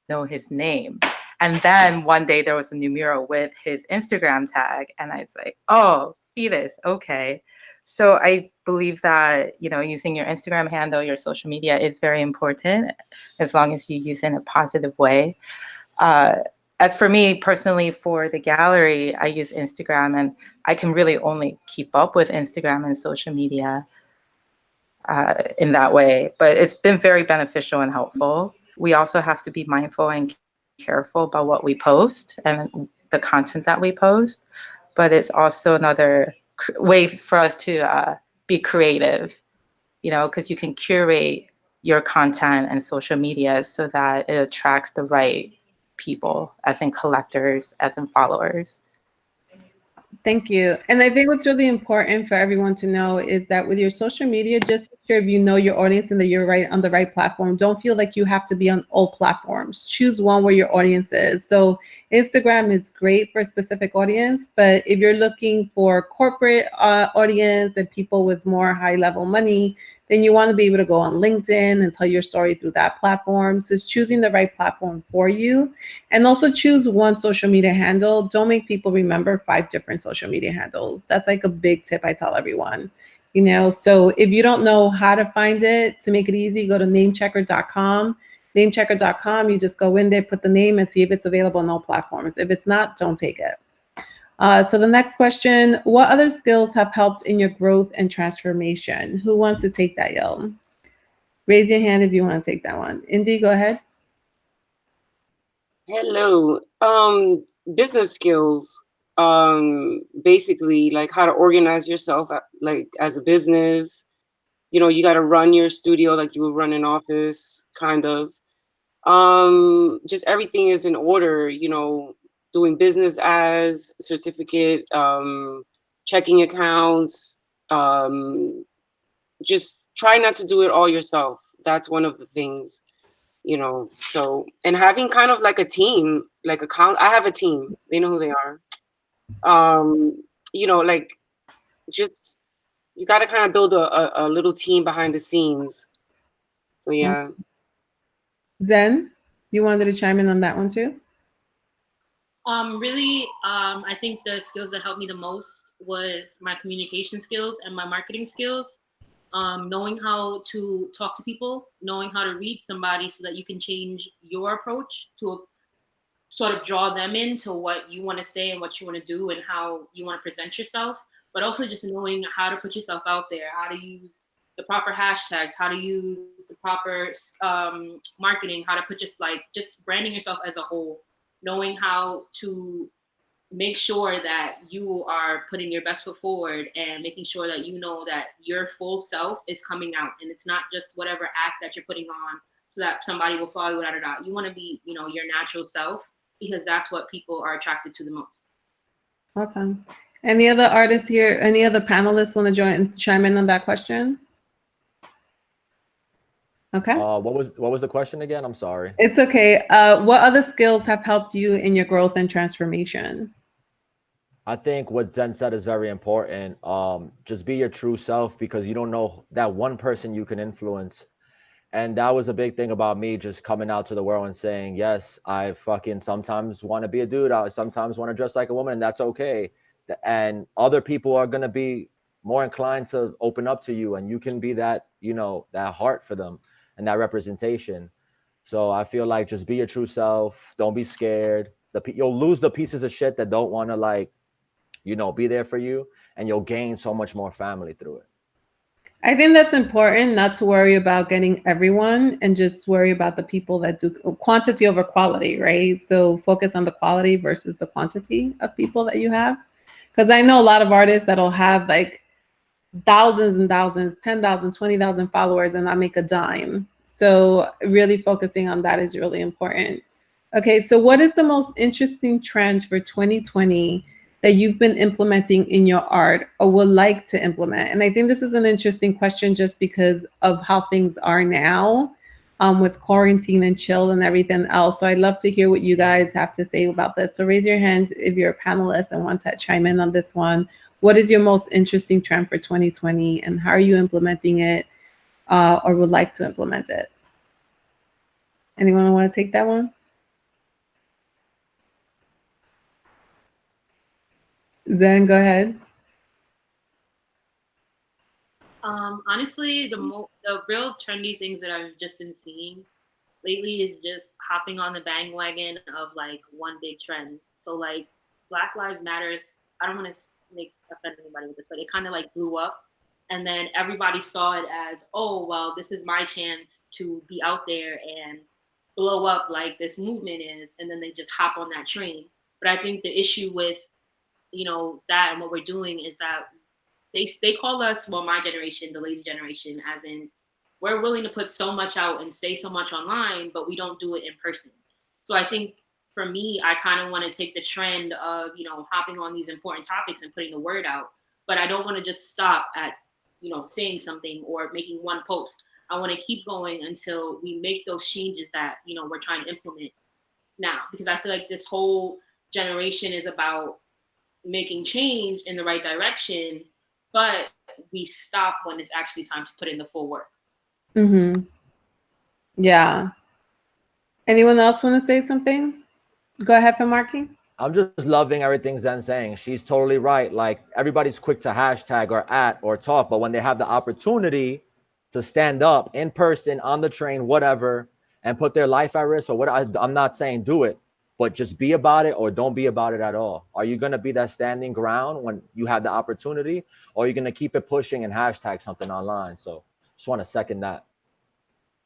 know his name. And then one day there was a new mural with his Instagram tag, and I was like, oh, Fetus, okay. So I believe that, you know, using your Instagram handle, your social media is very important, as long as you use it in a positive way. As for me personally, for the gallery, I use Instagram, and I can really only keep up with Instagram and social media in that way. But it's been very beneficial and helpful. We also have to be mindful and careful about what we post and the content that we post. But it's also another way for us to be creative, you know, because you can curate your content and social media so that it attracts the right people, as in collectors, as in followers. Thank you. And I think what's really important for everyone to know is that with your social media, just make sure if you know your audience and that you're right on the right platform. Don't feel like you have to be on all platforms. Choose one where your audience is. So Instagram is great for a specific audience, but if you're looking for corporate audience and people with more high level money, then you want to be able to go on LinkedIn and tell your story through that platform. So it's choosing the right platform for you. And also choose one social media handle. Don't make people remember 5 different social media handles. That's like a big tip I tell everyone. You know, so if you don't know how to find it, to make it easy, go to namechecker.com. Namechecker.com, you just go in there, put the name and see if it's available on all platforms. If it's not, don't take it. So the next question, what other skills have helped in your growth and transformation? Who wants to take that, y'all? Raise your hand if you want to take that one. Indy, go ahead. Hello. Business skills. Basically, like how to organize yourself, like as a business. You know, you got to run your studio like you would run an office, kind of. Just everything is in order. You know, doing business as certificate, checking accounts. Just try not to do it all yourself. That's one of the things. You know, so, and having kind of like a team, like I have a team, they know who they are. You know, like just you got to kind of build a little team behind the scenes. So yeah. Zen, you wanted to chime in on that one too? Really, I think the skills that helped me the most was my communication skills and my marketing skills. Knowing how to talk to people, knowing how to read somebody so that you can change your approach to sort of draw them into what you want to say and what you want to do and how you want to present yourself, but also just knowing how to put yourself out there, how to use the proper hashtags, how to use the proper marketing, how to put just branding yourself as a whole, knowing how to make sure that you are putting your best foot forward and making sure that you know that your full self is coming out and it's not just whatever act that you're putting on so that somebody will follow it out. You want to be, your natural self because that's what people are attracted to the most. Awesome. Any other artists here, any other panelists want to chime in on that question? Okay. What was the question again? I'm sorry. It's okay. What other skills have helped you in your growth and transformation? I think what Zen said is very important. Just be your true self because you don't know that one person you can influence. And that was a big thing about me just coming out to the world and saying, yes, I fucking sometimes want to be a dude. I sometimes want to dress like a woman, and that's okay. And other people are going to be more inclined to open up to you, and you can be that, that heart for them and that representation. So I feel like just be your true self. Don't be scared. You'll lose the pieces of shit that don't want to be there for you, and you'll gain so much more family through it. I think that's important, not to worry about getting everyone and just worry about the people that do quantity over quality, right? So focus on the quality versus the quantity of people that you have. Because I know a lot of artists that'll have like thousands and thousands, 10,000, 20,000 followers and not make a dime. So really focusing on that is really important. Okay, so what is the most interesting trend for 2020 that you've been implementing in your art or would like to implement? And I think this is an interesting question just because of how things are now with quarantine and chill and everything else. So I'd love to hear what you guys have to say about this. So raise your hand if you're a panelist and want to chime in on this one. What is your most interesting trend for 2020 and how are you implementing it or would like to implement it? Anyone want to take that one? Zen, go ahead. Honestly, the real trendy things that I've just been seeing lately is just hopping on the bandwagon of like one big trend. So like Black Lives Matters, I don't want to offend anybody with this, but it kind of like blew up. And then everybody saw it as, oh, well, this is my chance to be out there and blow up like this movement is. And then they just hop on that train. But I think the issue with, that and what we're doing is that they call us, well, my generation, the lazy generation, as in we're willing to put so much out and say so much online, but we don't do it in person. So I think for me, I kind of want to take the trend of, you know, hopping on these important topics and putting the word out, but I don't want to just stop at, you know, saying something or making one post. I want to keep going until we make those changes that, you know, we're trying to implement now, because I feel like this whole generation is about making change in the right direction, but we stop when it's actually time to put in the full work. Mm-hmm. Yeah. Anyone else want to say something? Go ahead, Marky. I'm just loving everything Zen's saying. She's totally right. Like, everybody's quick to hashtag or at or talk, but when they have the opportunity to stand up in person, on the train, whatever, and put their life at risk or what, I'm not saying do it, but just be about it or don't be about it at all. Are you going to be that standing ground when you have the opportunity, or are you going to keep it pushing and hashtag something online? So just want to second that.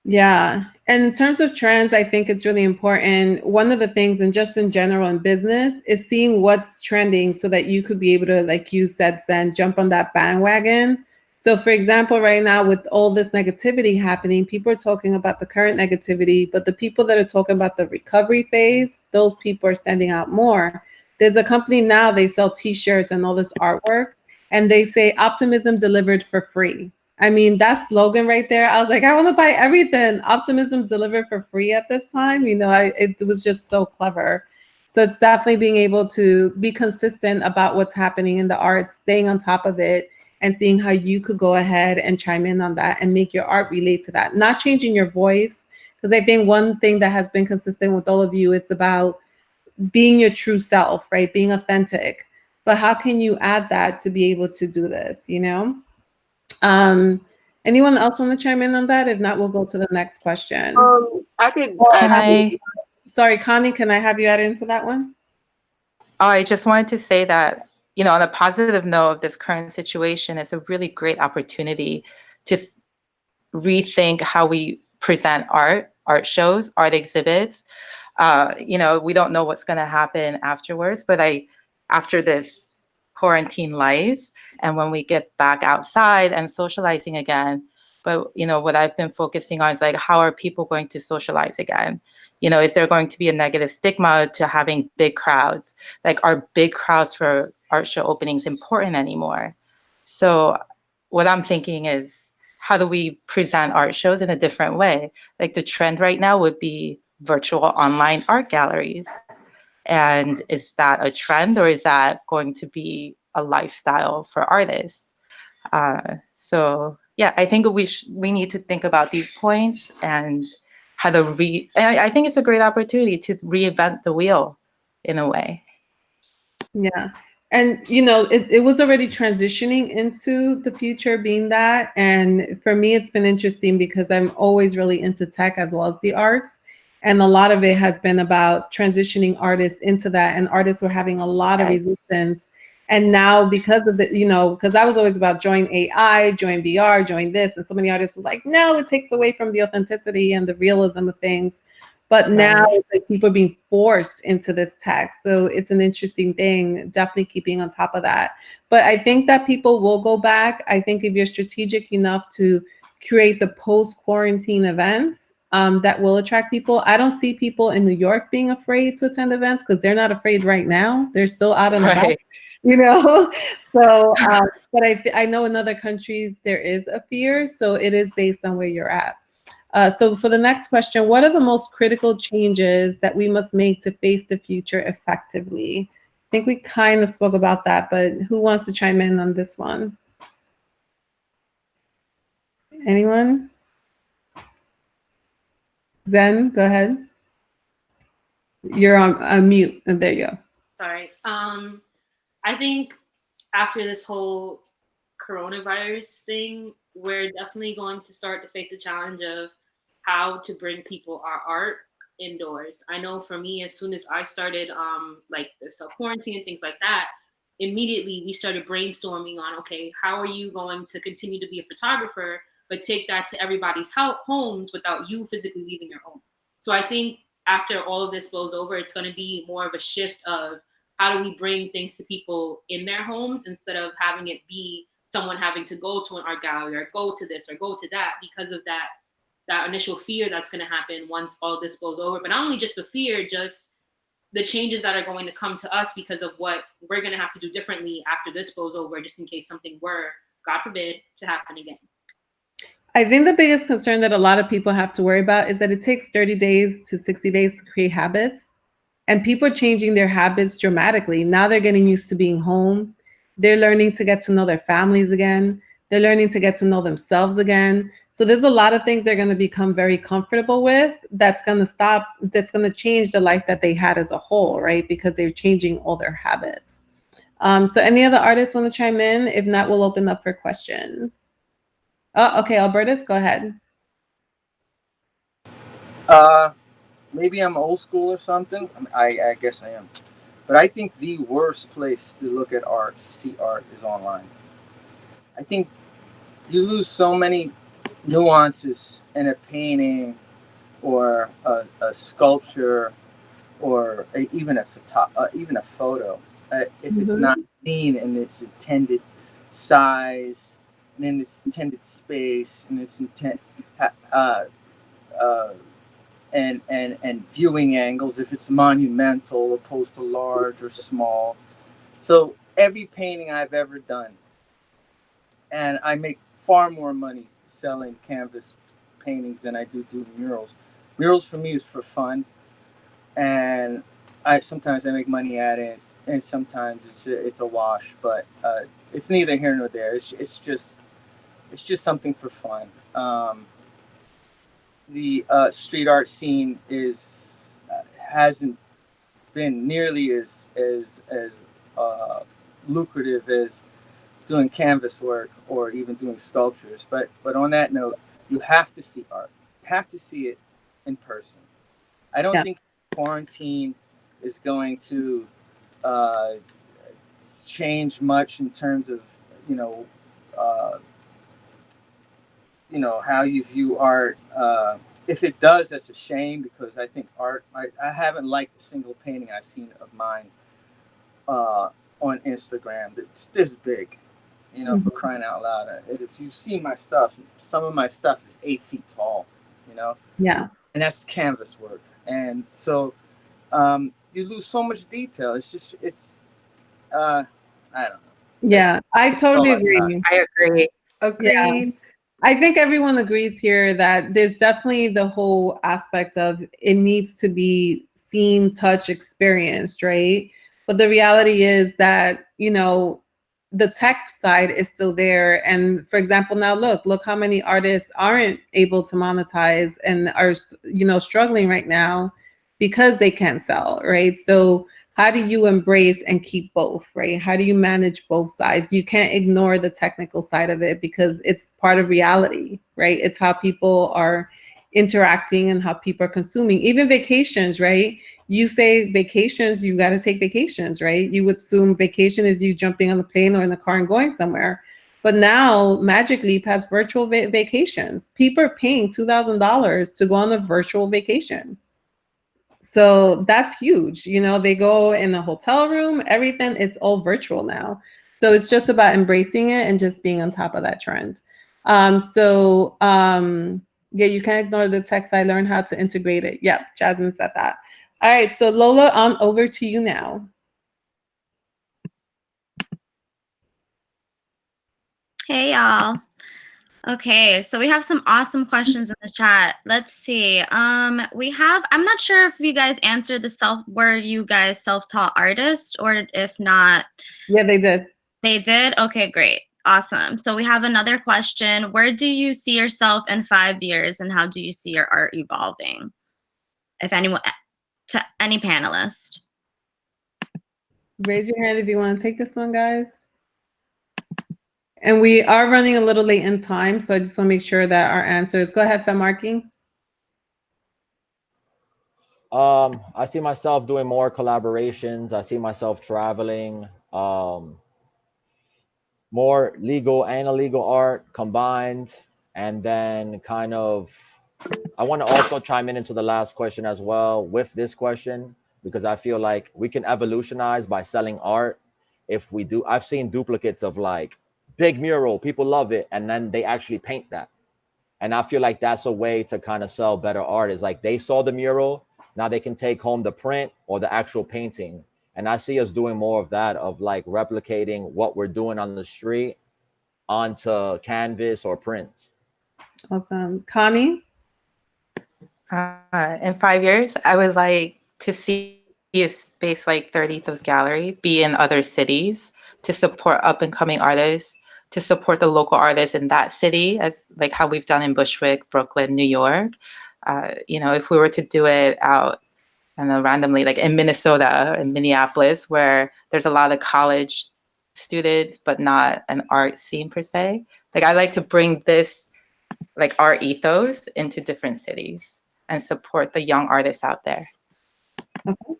Yeah. And in terms of trends, I think it's really important. One of the things, and just in general in business, is seeing what's trending so that you could be able to, like you said, Zen, jump on that bandwagon. So, for example, right now with all this negativity happening, people are talking about the current negativity, but the people that are talking about the recovery phase, those people are standing out more. There's a company now, they sell T-shirts and all this artwork, and they say optimism delivered for free. I mean, that slogan right there, I was like, I want to buy everything. Optimism delivered for free at this time. You know, it was just so clever. So it's definitely being able to be consistent about what's happening in the arts, staying on top of it, and seeing how you could go ahead and chime in on that and make your art relate to that. Not changing your voice, because I think one thing that has been consistent with all of you, it's about being your true self, right? Being authentic. But how can you add that to be able to do this, you know? Anyone else want to chime in on that? If not, we'll go to the next question. I could Can I? Sorry, Connie, can I have you add into that one? I just wanted to say that, you know, on a positive note of this current situation, it's a really great opportunity to rethink how we present art shows, art exhibits. You know, we don't know what's going to happen afterwards, but after this quarantine life, and when we get back outside and socializing again, but, you know, what I've been focusing on is like, how are people going to socialize again? You know, is there going to be a negative stigma to having big crowds? Like, are big crowds for art show openings important anymore? So what I'm thinking is, how do we present art shows in a different way? Like, the trend right now would be virtual online art galleries. And is that a trend, or is that going to be a lifestyle for artists? So yeah, I think we need to think about these points and how to I think it's a great opportunity to reinvent the wheel in a way. Yeah. And, you know, it was already transitioning into the future being that. And for me, it's been interesting because I'm always really into tech as well as the arts. And a lot of it has been about transitioning artists into that. And artists were having a lot of resistance. And now because of the, you know, because I was always about join AI, join VR, join this. And so many artists were like, no, it takes away from the authenticity and the realism of things. But now it's like people are being forced into this tech. So it's an interesting thing, definitely keeping on top of that. But I think that people will go back. I think if you're strategic enough to create the post-quarantine events that will attract people. I don't see people in New York being afraid to attend events because they're not afraid right now. They're still out and about, you know? So, but I know in other countries there is a fear. So it is based on where you're at. So for the next question, what are the most critical changes that we must make to face the future effectively? I think we kind of spoke about that, but who wants to chime in on this one? Anyone? Zen, go ahead. You're on mute. And there you go. Sorry. I think after this whole coronavirus thing, we're definitely going to start to face the challenge of how to bring people our art indoors. I know for me, as soon as I started like the self-quarantine and things like that, immediately we started brainstorming on, okay, how are you going to continue to be a photographer, but take that to everybody's homes without you physically leaving your home. So I think after all of this blows over, it's going to be more of a shift of how do we bring things to people in their homes instead of having it be someone having to go to an art gallery or go to this or go to that because of that initial fear that's going to happen once all this blows over. But not only just the fear, just the changes that are going to come to us because of what we're going to have to do differently after this blows over, just in case something were, God forbid, to happen again. I think the biggest concern that a lot of people have to worry about is that it takes 30 days to 60 days to create habits. And people are changing their habits dramatically. Now they're getting used to being home. They're learning to get to know their families again. They're learning to get to know themselves again. So there's a lot of things they're going to become very comfortable with that's going to change the life that they had as a whole, right? Because they're changing all their habits. So any other artists want to chime in? If not, we'll open up for questions. Oh, okay, Albertus, go ahead. Maybe I'm old school or something. I guess I am. But I think the worst place to look at art, to see art, is online. I think you lose so many nuances in a painting or a sculpture or even even a photo if it's not seen in its intended size and in its intended space and its intent and viewing angles, if it's monumental opposed to large or small. So every painting I've ever done, and I make far more money selling canvas paintings than I do murals. Murals for me is for fun, and sometimes I make money at it, and sometimes it's a wash. But it's neither here nor there. It's just something for fun. The street art scene hasn't been nearly as lucrative as doing canvas work or even doing sculptures. But on that note, you have to see art. You have to see it in person. I don't think quarantine is going to change much in terms of how you view art. If it does, that's a shame, because I think art. I haven't liked a single painting I've seen of mine on Instagram that's this big. For crying out loud. If you see my stuff, some of my stuff is 8 feet tall. Yeah. And that's canvas work, and so you lose so much detail. I don't know. Yeah, I totally agree. I agree. Agreed. Yeah. I think everyone agrees here that there's definitely the whole aspect of it needs to be seen, touched, experienced, right? But the reality is that, the tech side is still there. And for example, now look how many artists aren't able to monetize and are, struggling right now because they can't sell, right? So how do you embrace and keep both, right? How do you manage both sides? You can't ignore the technical side of it because it's part of reality, right? It's how people are interacting and how people are consuming. Even vacations, right? You say vacations, you got to take vacations, right? You would assume vacation is you jumping on the plane or in the car and going somewhere. But now Magic Leap has virtual vacations. People are paying $2,000 to go on a virtual vacation. So that's huge. They go in the hotel room, everything, it's all virtual now. So it's just about embracing it and just being on top of that trend. Yeah, you can't ignore the tech side, learn how to integrate it. Yep, Jasmine said that. All right, so Lola, on over to you now. Hey, y'all. Okay, so we have some awesome questions in the chat. Let's see. I'm not sure if you guys answered were you guys self-taught artists, or if not. Yeah, they did. They did? Okay, great. Awesome. So we have another question. Where do you see yourself in 5 years, and how do you see your art evolving? If anyone, to any panelist. Raise your hand if you want to take this one, guys. And we are running a little late in time, so I just want to make sure that our answers. Go ahead, Femarki. I see myself doing more collaborations. I see myself traveling, more legal and illegal art combined, and then kind of, I want to also chime into the last question as well with this question, because I feel like we can evolutionize by selling art. If we do, I've seen duplicates of like big mural, people love it, and then they actually paint that. And I feel like that's a way to kind of sell better art. Is like they saw the mural, now they can take home the print or the actual painting. And I see us doing more of that, of like replicating what we're doing on the street onto canvas or prints. Awesome. Connie? In 5 years, I would like to see a space like Third Ethos Gallery be in other cities to support up and coming artists, to support the local artists in that city, as like how we've done in Bushwick, Brooklyn, New York. If we were to do it out, I don't know, randomly, like in Minnesota and Minneapolis, where there's a lot of college students, but not an art scene per se. Like I like to bring this like art ethos into different cities and support the young artists out there. Okay.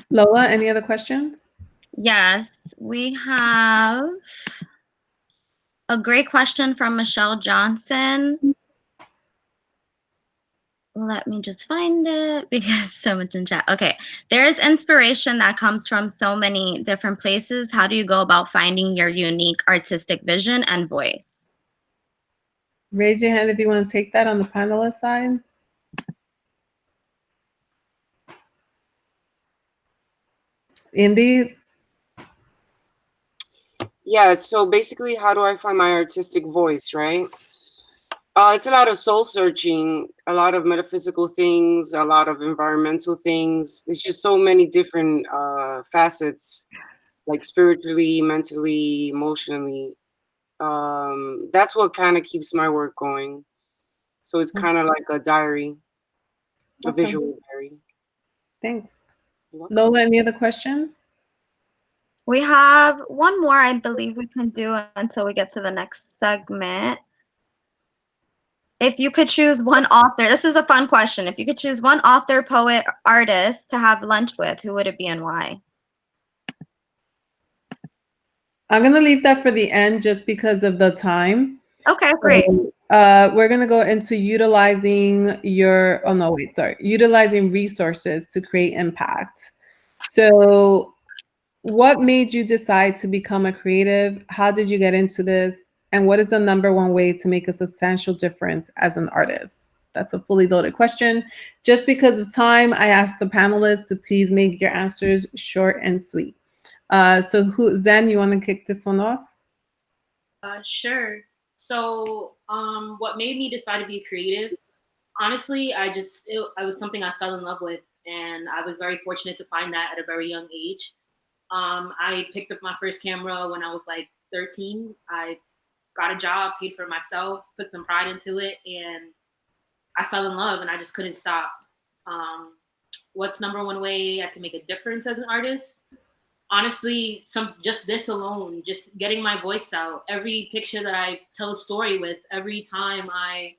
Lola, any other questions? Yes, we have a great question from Michelle Johnson. Let me just find it because so much in chat. Okay. There's inspiration that comes from so many different places. How do you go about finding your unique artistic vision and voice? Raise your hand if you want to take that on the panelist side. Indy? Yeah, so basically, how do I find my artistic voice, right? It's a lot of soul searching, a lot of metaphysical things, a lot of environmental things. There's just so many different facets, like spiritually, mentally, emotionally. That's what kind of keeps my work going. So it's kind of like a diary, a Awesome. visual diary. Thanks. You're welcome. Lola, any other questions? We have one more, I believe we can do until we get to the next segment. If you could choose one author, this is a fun question. If you could choose one author, poet, artist to have lunch with, who would it be and why? I'm going to leave that for the end just because of the time. Okay, great. So, we're going to go into utilizing utilizing resources to create impact. So what made you decide to become a creative? How did you get into this? And what is the number one way to make a substantial difference as an artist? That's a fully loaded question. Just because of time, I asked the panelists to please make your answers short and sweet. Zen, you want to kick this one off? Sure. So, what made me decide to be creative? Honestly, it was something I fell in love with, and I was very fortunate to find that at a very young age. I picked up my first camera when I was like 13. I got a job, paid for it myself, put some pride into it, and I fell in love, and I just couldn't stop. What's number one way I can make a difference as an artist? Honestly, just this alone, just getting my voice out. Every picture that I tell a story with, every time I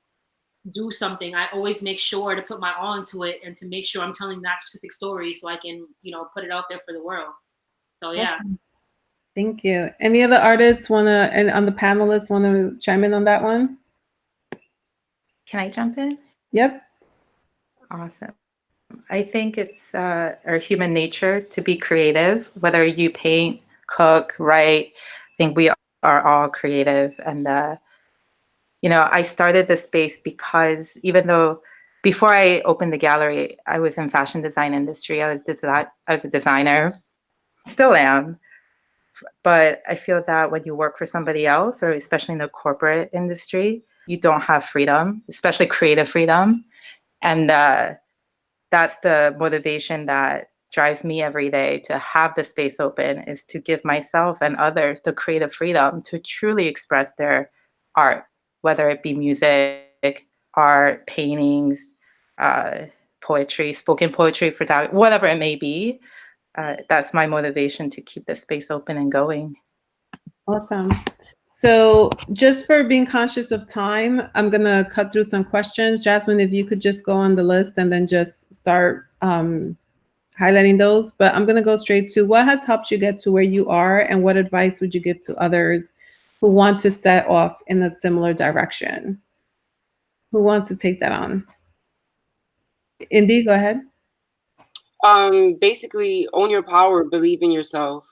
do something, I always make sure to put my all into it and to make sure I'm telling that specific story so I can, put it out there for the world. So yeah. Awesome. Thank you. Any other artists and on the panelists want to chime in on that one? Can I jump in? Yep. Awesome. I think it's our human nature to be creative, whether you paint, cook, write. I think we are all creative. And, I started this space because even though before I opened the gallery, I was in fashion design industry. I was a designer, still am. But I feel that when you work for somebody else, or especially in the corporate industry, you don't have freedom, especially creative freedom. And that's the motivation that drives me every day to have the space open, is to give myself and others the creative freedom to truly express their art, whether it be music, art, paintings, poetry, spoken poetry, photography, whatever it may be. That's my motivation to keep the space open and going. Awesome. So just for being conscious of time, I'm going to cut through some questions. Jasmine, if you could just go on the list and then just start highlighting those. But I'm going to go straight to what has helped you get to where you are, and what advice would you give to others who want to set off in a similar direction? Who wants to take that on? Indy, go ahead. Basically, own your power, believe in yourself.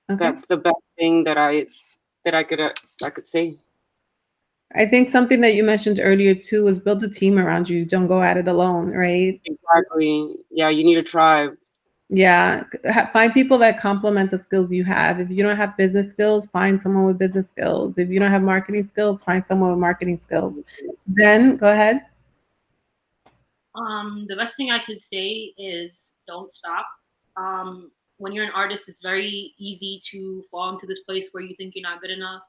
Okay. That's the best thing that I could say. I think something that you mentioned earlier too is build a team around you. Don't go at it alone, right? Exactly. Yeah, you need a tribe. Yeah, find people that complement the skills you have. If you don't have business skills, find someone with business skills. If you don't have marketing skills, find someone with marketing skills. Zen, go ahead. The best thing I could say is don't stop. When you're an artist, it's very easy to fall into this place where you think you're not good enough.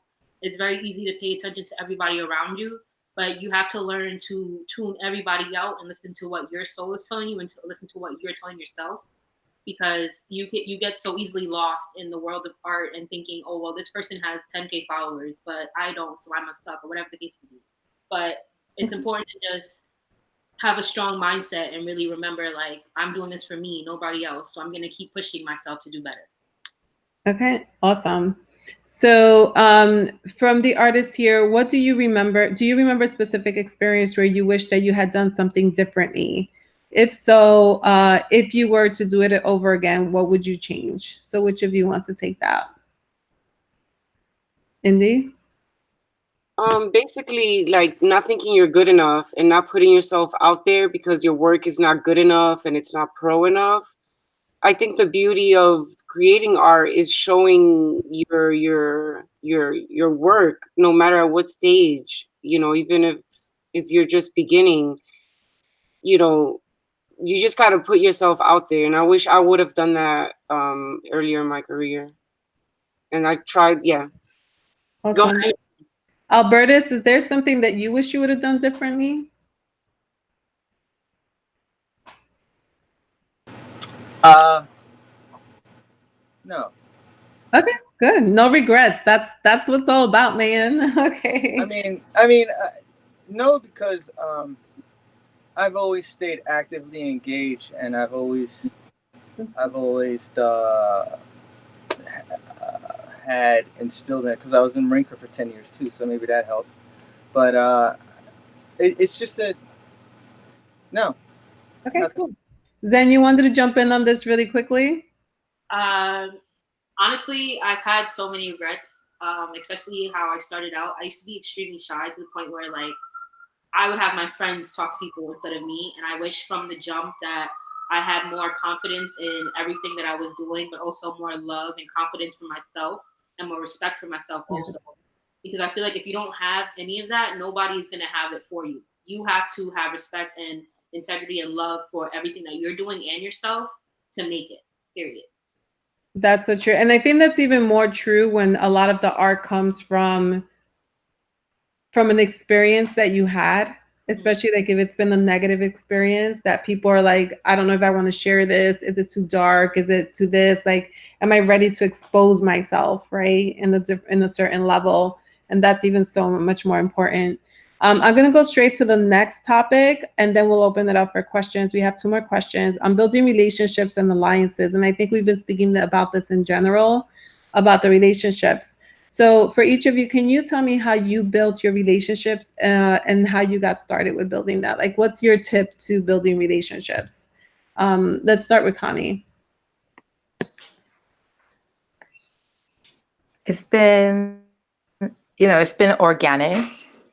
It's very easy to pay attention to everybody around you, but you have to learn to tune everybody out and listen to what your soul is telling you and to listen to what you're telling yourself. Because you get so easily lost in the world of art and thinking, oh well, this person has 10K followers, but I don't, so I must suck, or whatever the case may be. But it's important to just have a strong mindset and really remember, like, I'm doing this for me, nobody else. So I'm going to keep pushing myself to do better. Okay, awesome. So from the artists here, what do you remember? Do you remember a specific experience where you wish that you had done something differently? If so, if you were to do it over again, what would you change? So which of you wants to take that? Indy? Basically, like, not thinking you're good enough and not putting yourself out there because your work is not good enough and it's not pro enough. I think the beauty of creating art is showing your work, no matter at what stage. Even if you're just beginning, you know, you just got to put yourself out there. And I wish I would have done that earlier in my career. And I tried. Yeah. Go Awesome. ahead. Albertus, is there something that you wish you would have done differently? No. Okay, good. No regrets. That's what it's all about, man. Okay. I mean, no, because I've always stayed actively engaged, and I've always had instilled in it because I was in Marine Corps for 10 years too, so maybe that helped. But it's just that no. Okay, cool. Zen, you wanted to jump in on this really quickly? Honestly, I've had so many regrets, especially how I started out. I used to be extremely shy to the point where, like, I would have my friends talk to people instead of me. And I wish from the jump that I had more confidence in everything that I was doing, but also more love and confidence for myself and more respect for myself also. Yes. Because I feel like if you don't have any of that, nobody's going to have it for you. You have to have respect and integrity and love for everything that you're doing and yourself to make it, period. That's so true. And I think that's even more true when a lot of the art comes from an experience that you had, especially like if it's been a negative experience that people are like, I don't know if I want to share this. Is it too dark? Is it too this? Like, am I ready to expose myself, right? In a certain level. And that's even so much more important. I'm going to go straight to the next topic and then we'll open it up for questions. We have 2 more questions. I'm building relationships and alliances. And I think we've been speaking about this in general, about the relationships. So for each of you, can you tell me how you built your relationships and how you got started with building that? Like, what's your tip to building relationships? Let's start with Connie. It's been, it's been organic.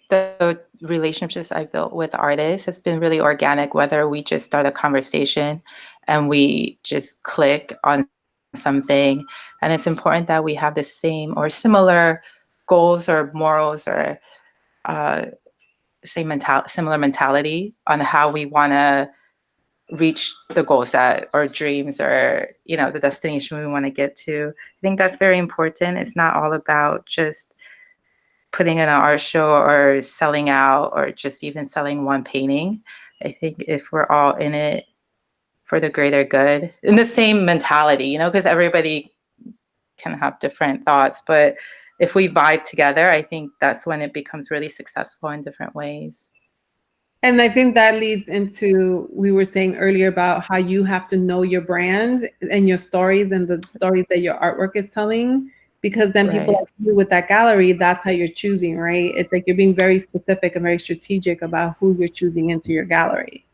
The relationships I built with artists has been really organic, whether we just start a conversation and we just click on something. And it's important that we have the same or similar goals or morals or similar mentality on how we want to reach the goals or dreams or the destination we want to get to. I think that's very important. It's not all about just putting in an art show or selling out or just even selling one painting. I think if we're all in it for the greater good, in the same mentality, because everybody can have different thoughts, but if we vibe together, I think that's when it becomes really successful in different ways. And I think that leads into, we were saying earlier about how you have to know your brand and your stories and the stories that your artwork is telling, because then people like you with that gallery, that's how you're choosing, right? It's like you're being very specific and very strategic about who you're choosing into your gallery.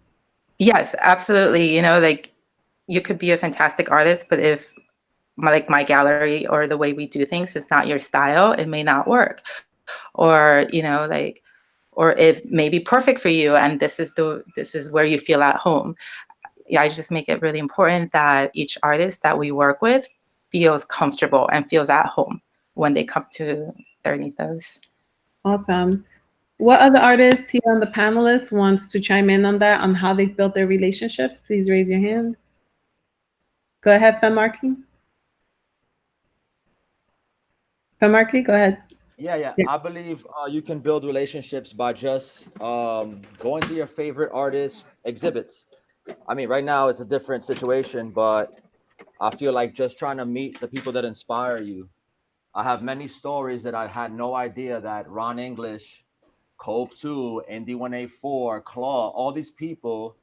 Yes, absolutely. Like you could be a fantastic artist, but if my gallery or the way we do things is not your style, it may not work. Or, like, or it may be perfect for you and this is where you feel at home. Yeah, I just make it really important that each artist that we work with feels comfortable and feels at home when they come to their ethos. Awesome. What other artists here on the panelists wants to chime in on that, on how they've built their relationships? Please raise your hand. Go ahead, Femarki. Femarki, go ahead. Yeah. I believe you can build relationships by just going to your favorite artist exhibits. I mean, right now it's a different situation, but I feel like just trying to meet the people that inspire you. I have many stories that I had no idea that Ron English, Cope 2, Indy 184, Claw, all these people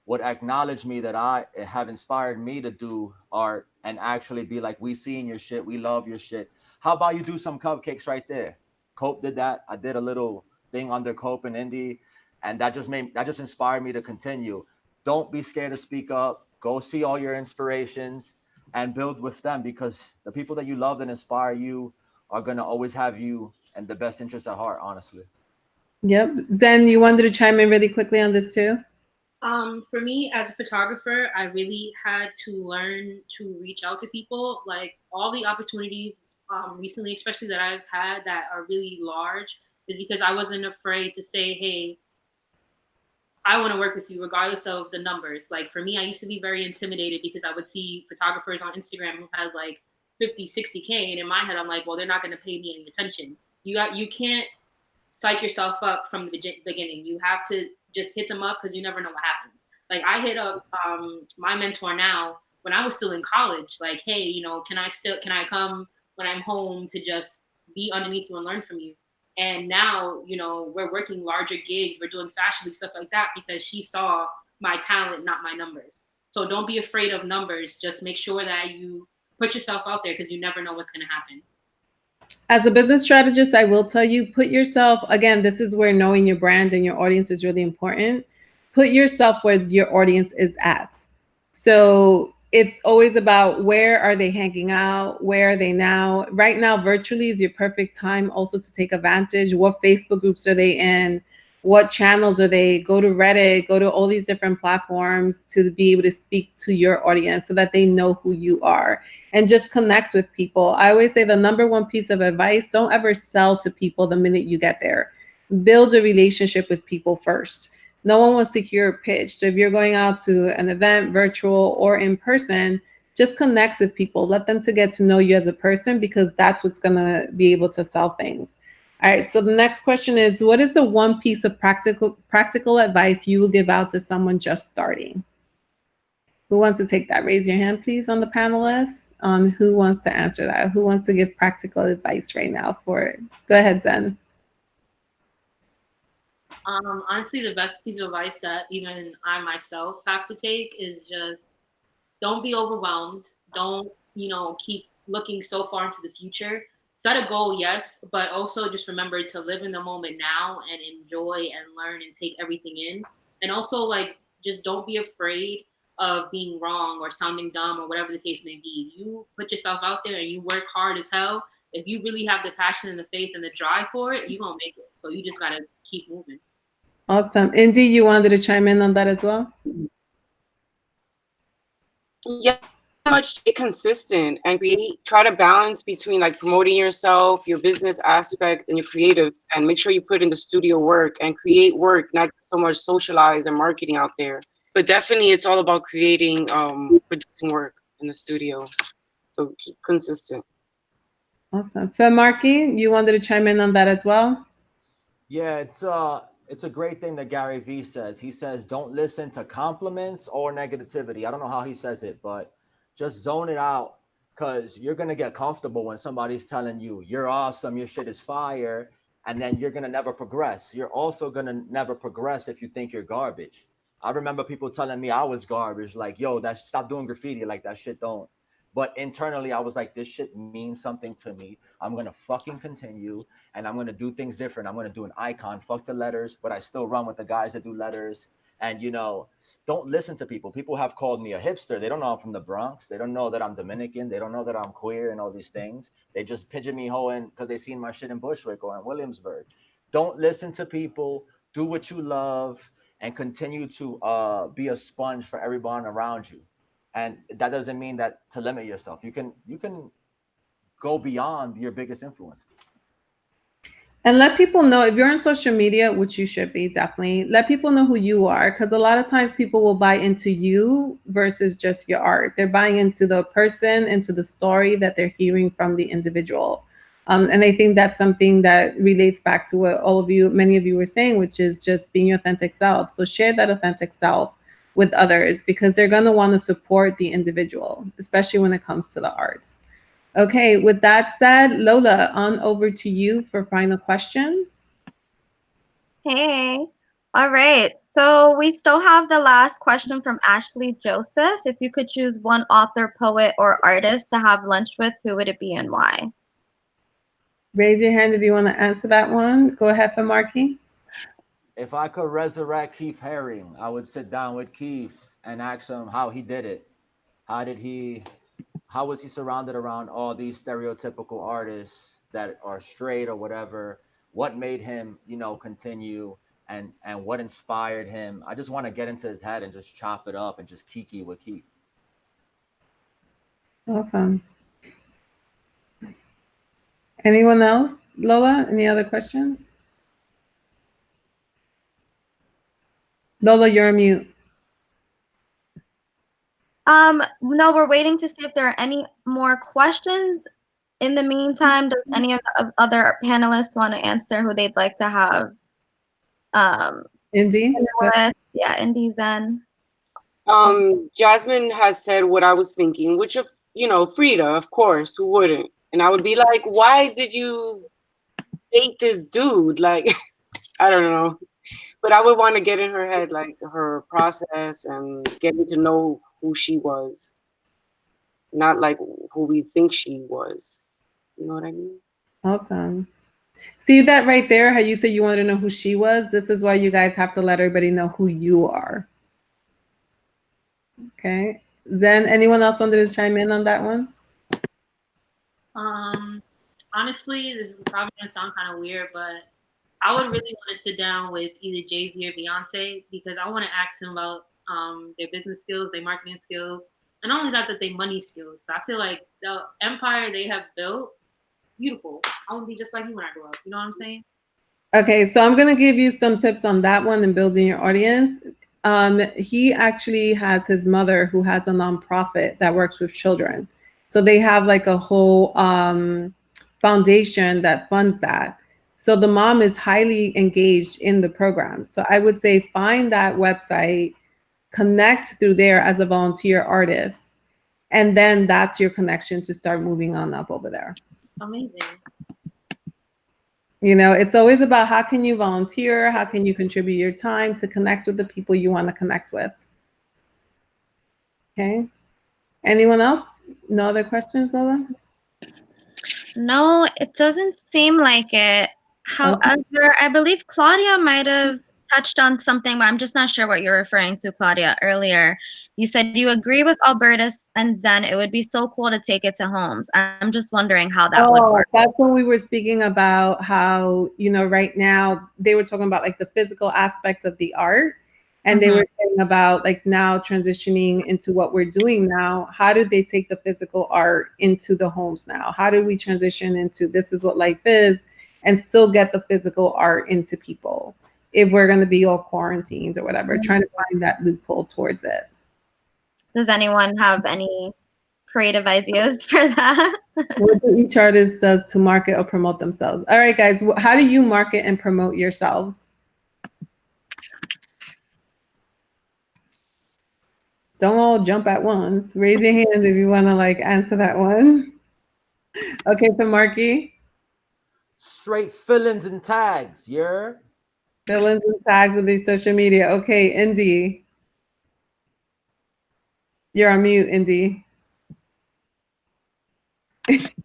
would acknowledge me, that I have inspired me to do art and actually be like, we seen your shit, we love your shit. How about you do some cupcakes right there? Cope did that. I did a little thing under Cope and Indy, and that just inspired me to continue. Don't be scared to speak up. Go see all your inspirations and build with them, because the people that you love and inspire you are gonna always have you and the best interest at heart, honestly. Yep. Zen, you wanted to chime in really quickly on this too? For me as a photographer, I really had to learn to reach out to people. Like all the opportunities recently, especially that I've had that are really large, is because I wasn't afraid to say, hey, I want to work with you regardless of the numbers. Like for me, I used to be very intimidated because I would see photographers on Instagram who had like 50, 60K. And in my head, I'm like, well, they're not going to pay me any attention. You can't psych yourself up from the beginning. You have to just hit them up because you never know what happens. Like I hit up my mentor now when I was still in college. Like, hey, can I come when I'm home to just be underneath you and learn from you? And now, we're working larger gigs. We're doing fashion week, stuff like that, because she saw my talent, not my numbers. So don't be afraid of numbers. Just make sure that you put yourself out there because you never know what's going to happen. As a business strategist, I will tell you, put yourself, again, this is where knowing your brand and your audience is really important. Put yourself where your audience is at. So it's always about, where are they hanging out? Where are they now? Right now, virtually is your perfect time also to take advantage. What Facebook groups are they in? What channels are they? Go to Reddit, go to all these different platforms to be able to speak to your audience so that they know who you are, and just connect with people. I always say the number one piece of advice: don't ever sell to people the minute you get there. Build a relationship with people first. No one wants to hear a pitch. So if you're going out to an event, virtual or in person, just connect with people. Let them to get to know you as a person, because that's what's going to be able to sell things. All right. So the next question is, what is the one piece of practical advice you will give out to someone just starting? Who wants to take that? Raise your hand, please, on the panelists, on who wants to answer that. Who wants to give practical advice right now for it? Go ahead, Zen. Honestly, the best piece of advice that even I myself have to take is just don't be overwhelmed. Don't, keep looking so far into the future. Set a goal, yes, but also just remember to live in the moment now and enjoy and learn and take everything in. And also, like, just don't be afraid of being wrong or sounding dumb or whatever the case may be. You put yourself out there and you work hard as hell. If you really have the passion and the faith and the drive for it, you're going to make it. So you just got to keep moving. Awesome. Indy, you wanted to chime in on that as well? Yeah, much stay consistent and try to balance between like promoting yourself, your business aspect, and your creative, and make sure you put in the studio work and create work, not so much socialize and marketing out there. But definitely it's all about creating producing work in the studio. So keep consistent. Awesome. Markey, you wanted to chime in on that as well? Yeah, it's a great thing that Gary Vee says. He says don't listen to compliments or negativity. I don't know how he says it, but just zone it out, because you're gonna get comfortable when somebody's telling you you're awesome, your shit is fire, and then you're gonna never progress. You're also gonna never progress if you think you're garbage. I remember people telling me I was garbage, like, yo, that stop doing graffiti, like that shit don't. But internally, I was like, this shit means something to me. I'm gonna fucking continue, and I'm gonna do things different. I'm gonna do an icon. Fuck the letters, but I still run with the guys that do letters. And don't listen to people. People have called me a hipster. They don't know I'm from the Bronx. They don't know that I'm Dominican. They don't know that I'm queer and all these things. They just pigeon-me-hoeing because they seen my shit in Bushwick or in Williamsburg. Don't listen to people. Do what you love and continue to be a sponge for everyone around you. And that doesn't mean that to limit yourself. You can go beyond your biggest influences. And let people know if you're on social media, which you should be, definitely let people know who you are, because a lot of times people will buy into you versus just your art. They're buying into the person, into the story that they're hearing from the individual. And I think that's something that relates back to what many of you were saying, which is just being your authentic self. So share that authentic self with others, because they're going to want to support the individual, especially when it comes to the arts. Okay, with that said, Lola, on over to you for final questions. Hey. All right. So we still have the last question from Ashley Joseph. If you could choose one author, poet, or artist to have lunch with, who would it be and why? Raise your hand if you want to answer that one. Go ahead for Marky. If I could resurrect Keith Haring, I would sit down with Keith and ask him how he did it. How was he surrounded around all these stereotypical artists that are straight or whatever? What made him, continue, and what inspired him? I just want to get into his head and just chop it up and just kiki with Keith. Awesome. Anyone else? Lola, any other questions? Lola, you're on mute. No, we're waiting to see if there are any more questions. In the meantime, does any of the other panelists want to answer who they'd like to have? Indy? Yeah, Indy, Zen. Jasmine has said what I was thinking, which of Frida, of course, who wouldn't? And I would be like, why did you date this dude? Like, I don't know. But I would want to get in her head, like her process and getting to know who she was. Not like who we think she was. You know what I mean? Awesome. See that right there, how you said you wanted to know who she was? This is why you guys have to let everybody know who you are. Okay. Zen, anyone else wanted to chime in on that one? Honestly, this is probably gonna sound kind of weird, but I would really want to sit down with either Jay-Z or Beyonce, because I want to ask them about their business skills, their marketing skills, and not only that their money skills. I feel like the empire they have built, beautiful. I want to be just like you when I grow up. You know what I'm saying? Okay, so I'm going to give you some tips on that one and building your audience. He actually has his mother who has a nonprofit that works with children. So they have like a whole foundation that funds that. So the mom is highly engaged in the program. So I would say find that website, connect through there as a volunteer artist, and then that's your connection to start moving on up over there. Amazing. It's always about how can you volunteer, how can you contribute your time to connect with the people you want to connect with. Okay. Anyone else? No other questions, Lola? No, it doesn't seem like it. However, I believe Claudia might have touched on something, but I'm just not sure what you're referring to, Claudia, earlier. You said you agree with Albertus and Zen. It would be so cool to take it to homes. I'm just wondering how that would work. That's when we were speaking about how, right now they were talking about like the physical aspect of the art. And they were saying about like now transitioning into what we're doing now. How do they take the physical art into the homes now? How do we transition into this is what life is and still get the physical art into people if we're going to be all quarantined or whatever, trying to find that loophole towards it. Does anyone have any creative ideas for that? What do each artist does to market or promote themselves? All right, guys, how do you market and promote yourselves? Don't all jump at once. Raise your hand if you want to like answer that one. Okay, so Marky. Straight fillings and tags, yeah. Fillings and tags with these social media. Okay, Indy. You're on mute, Indy.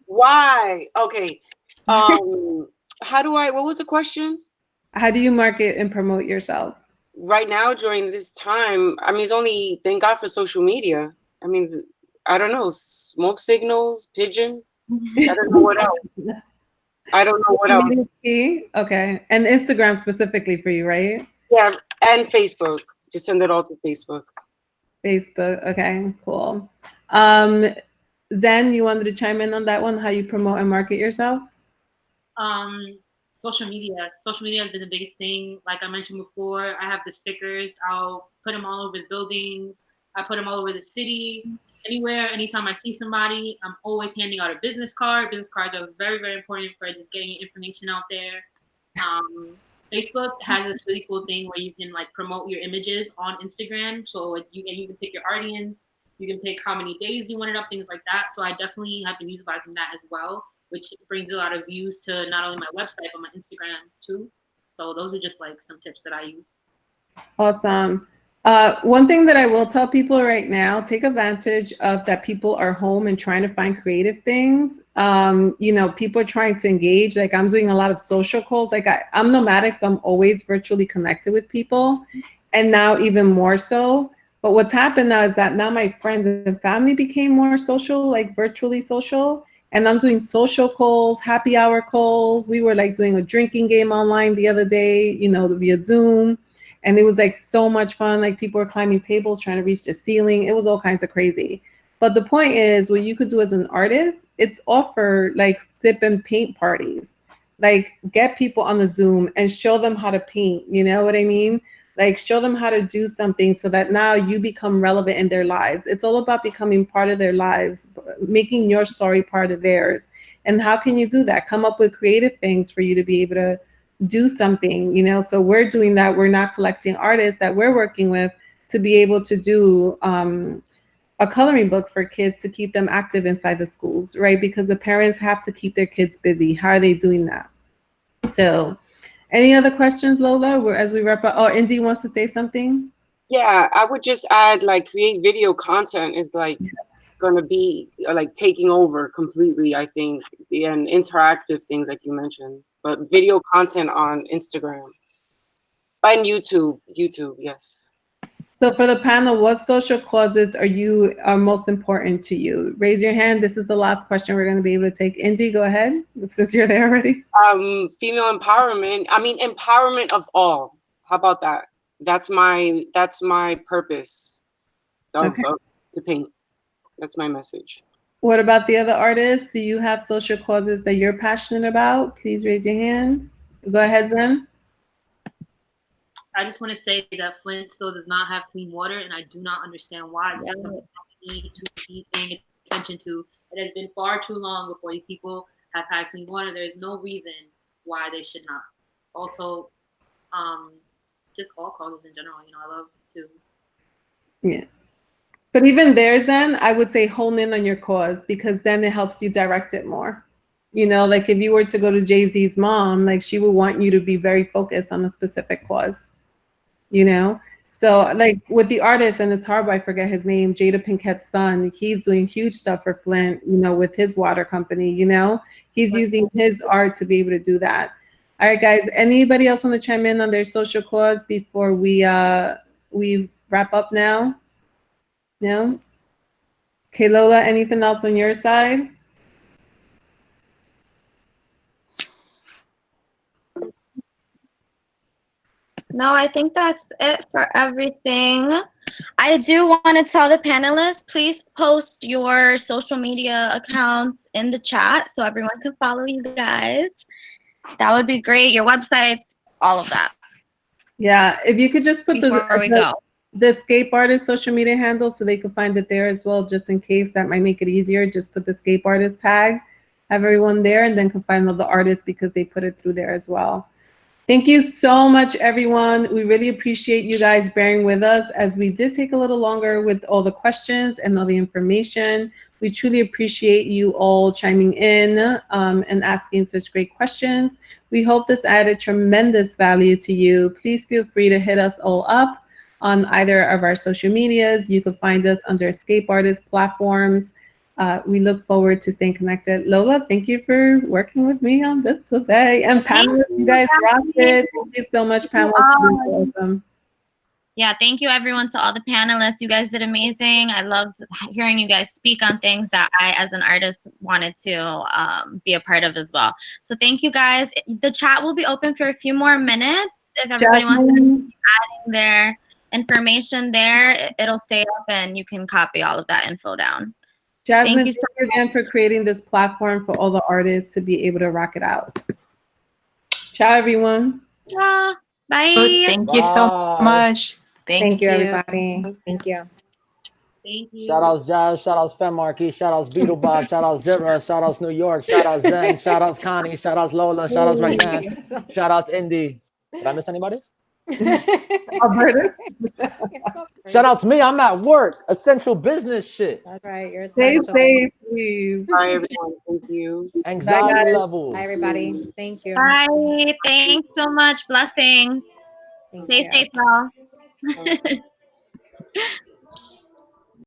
Why? Okay. What was the question? How do you market and promote yourself? right now during this time, I mean, it's only, thank God for social media. I mean, I don't know, smoke signals, pigeon. I don't know what else. I don't know what else. Okay, and Instagram specifically for you, right? Yeah, and Facebook. Just send it all to Facebook. Facebook. Okay, cool. Zen, you wanted to chime in on that one? How you promote and market yourself? Social media. Social media has been the biggest thing. Like I mentioned before, I have the stickers. I'll put them all over the buildings. I put them all over the city. Anywhere, anytime I see somebody, I'm always handing out a business card. Business cards are very, very important for just getting your information out there. Facebook has this really cool thing where you can like promote your images on Instagram. So like you can pick your audience, you can pick how many days you want it up, things like that. So I definitely have been utilizing that as well, which brings a lot of views to not only my website but my Instagram too. So those are just like some tips that I use. Awesome. One thing that I will tell people right now, take advantage of that people are home and trying to find creative things. You know, people are trying to engage. Like I'm doing a lot of social calls. Like I'm nomadic, so I'm always virtually connected with people. And now even more so. But what's happened now is that now my friends and family became more social, like virtually social. And I'm doing social calls, happy hour calls. We were like doing a drinking game online the other day, you know, via Zoom. And it was like so much fun. Like people were climbing tables, trying to reach the ceiling. It was all kinds of crazy. But the point is, what you could do as an artist, it's offer like sip and paint parties. Like get people on the Zoom and show them how to paint. You know what I mean? Like show them how to do something so that now you become relevant in their lives. It's all about becoming part of their lives, making your story part of theirs. And how can you do that? Come up with creative things for you to be able to do something, you know. So we're doing that. We're not collecting artists that we're working with to be able to do a coloring book for kids to keep them active inside the schools, right? Because the parents have to keep their kids busy. How are they doing that? So any other questions, Lola, as we wrap up? Oh, Indy wants to say something. Yeah, I would just add like create video content is like going to be like taking over completely, I think, and interactive things like you mentioned, but video content on Instagram and YouTube, yes. So for the panel, what social causes are most important to you? Raise your hand. This is the last question we're going to be able to take. Indy, go ahead, since you're there already. Female empowerment. I mean, empowerment of all. How about that? That's my purpose to paint. That's my message. What about the other artists? Do you have social causes that you're passionate about? Please raise your hands. Go ahead, Zen. I just want to say that Flint still does not have clean water, and I do not understand why. This is something we need to be paying attention to. It has been far too long before these people have had clean water. There is no reason why they should not. Also, just all causes in general. You know, I love to. Yeah. But even there, Zen, I would say hone in on your cause, because then it helps you direct it more. You know, like if you were to go to Jay-Z's mom, like she would want you to be very focused on a specific cause, you know? So like with the artist, and it's hard, but I forget his name, Jada Pinkett's son, he's doing huge stuff for Flint, you know, with his water company, you know? He's using his art to be able to do that. All right, guys, anybody else want to chime in on their social cause before we wrap up now? No? Okay, Lola, anything else on your side? No, I think that's it for everything. I do want to tell the panelists, please post your social media accounts in the chat so everyone can follow you guys. That would be great. Your websites, all of that. Yeah, if you could just put the escape artist social media handle so they can find it there as well, just in case. That might make it easier. Just put the escape artist tag, have everyone there, and then can find all the artists because they put it through there as well. Thank you so much, everyone. We really appreciate you guys bearing with us, as we did take a little longer with all the questions and all the information. We truly appreciate you all chiming in and asking such great questions. We hope this added tremendous value to you. Please feel free to hit us all up on either of our social medias. You can find us under Escape Artist platforms. We look forward to staying connected. Lola, thank you for working with me on this today. And panelists, you guys rocked it. Thank you so much, panelists. Awesome. Yeah, thank you everyone to all the panelists. You guys did amazing. I loved hearing you guys speak on things that I, as an artist, wanted to be a part of as well. So thank you guys. The chat will be open for a few more minutes. If everybody wants to keep adding their information there, it'll stay up and you can copy all of that info down. Jasmine, Thank you so much again for creating this platform for all the artists to be able to rock it out. Ciao, everyone. much. Bye. Thank you so Bye. much. Thank you, everybody. Thank you. Thank you. Shout outs Jazz, shout outs Femmarky, shout outs Beetlebop, shout outs Zira, shout outs New York, shout outs Zen, shout outs Connie, shout outs Lola, shout outs McCann, shout outs Indy. Did I miss anybody? Alberta. Shout outs me, I'm at work. Essential business shit. That's right. You're Stay essential. safe, please. Bye, everyone. Thank you. Anxiety Bye, levels. Bye, everybody. Thank you. Bye. Thanks so much. Blessings. Thank Stay you. safe, y'all.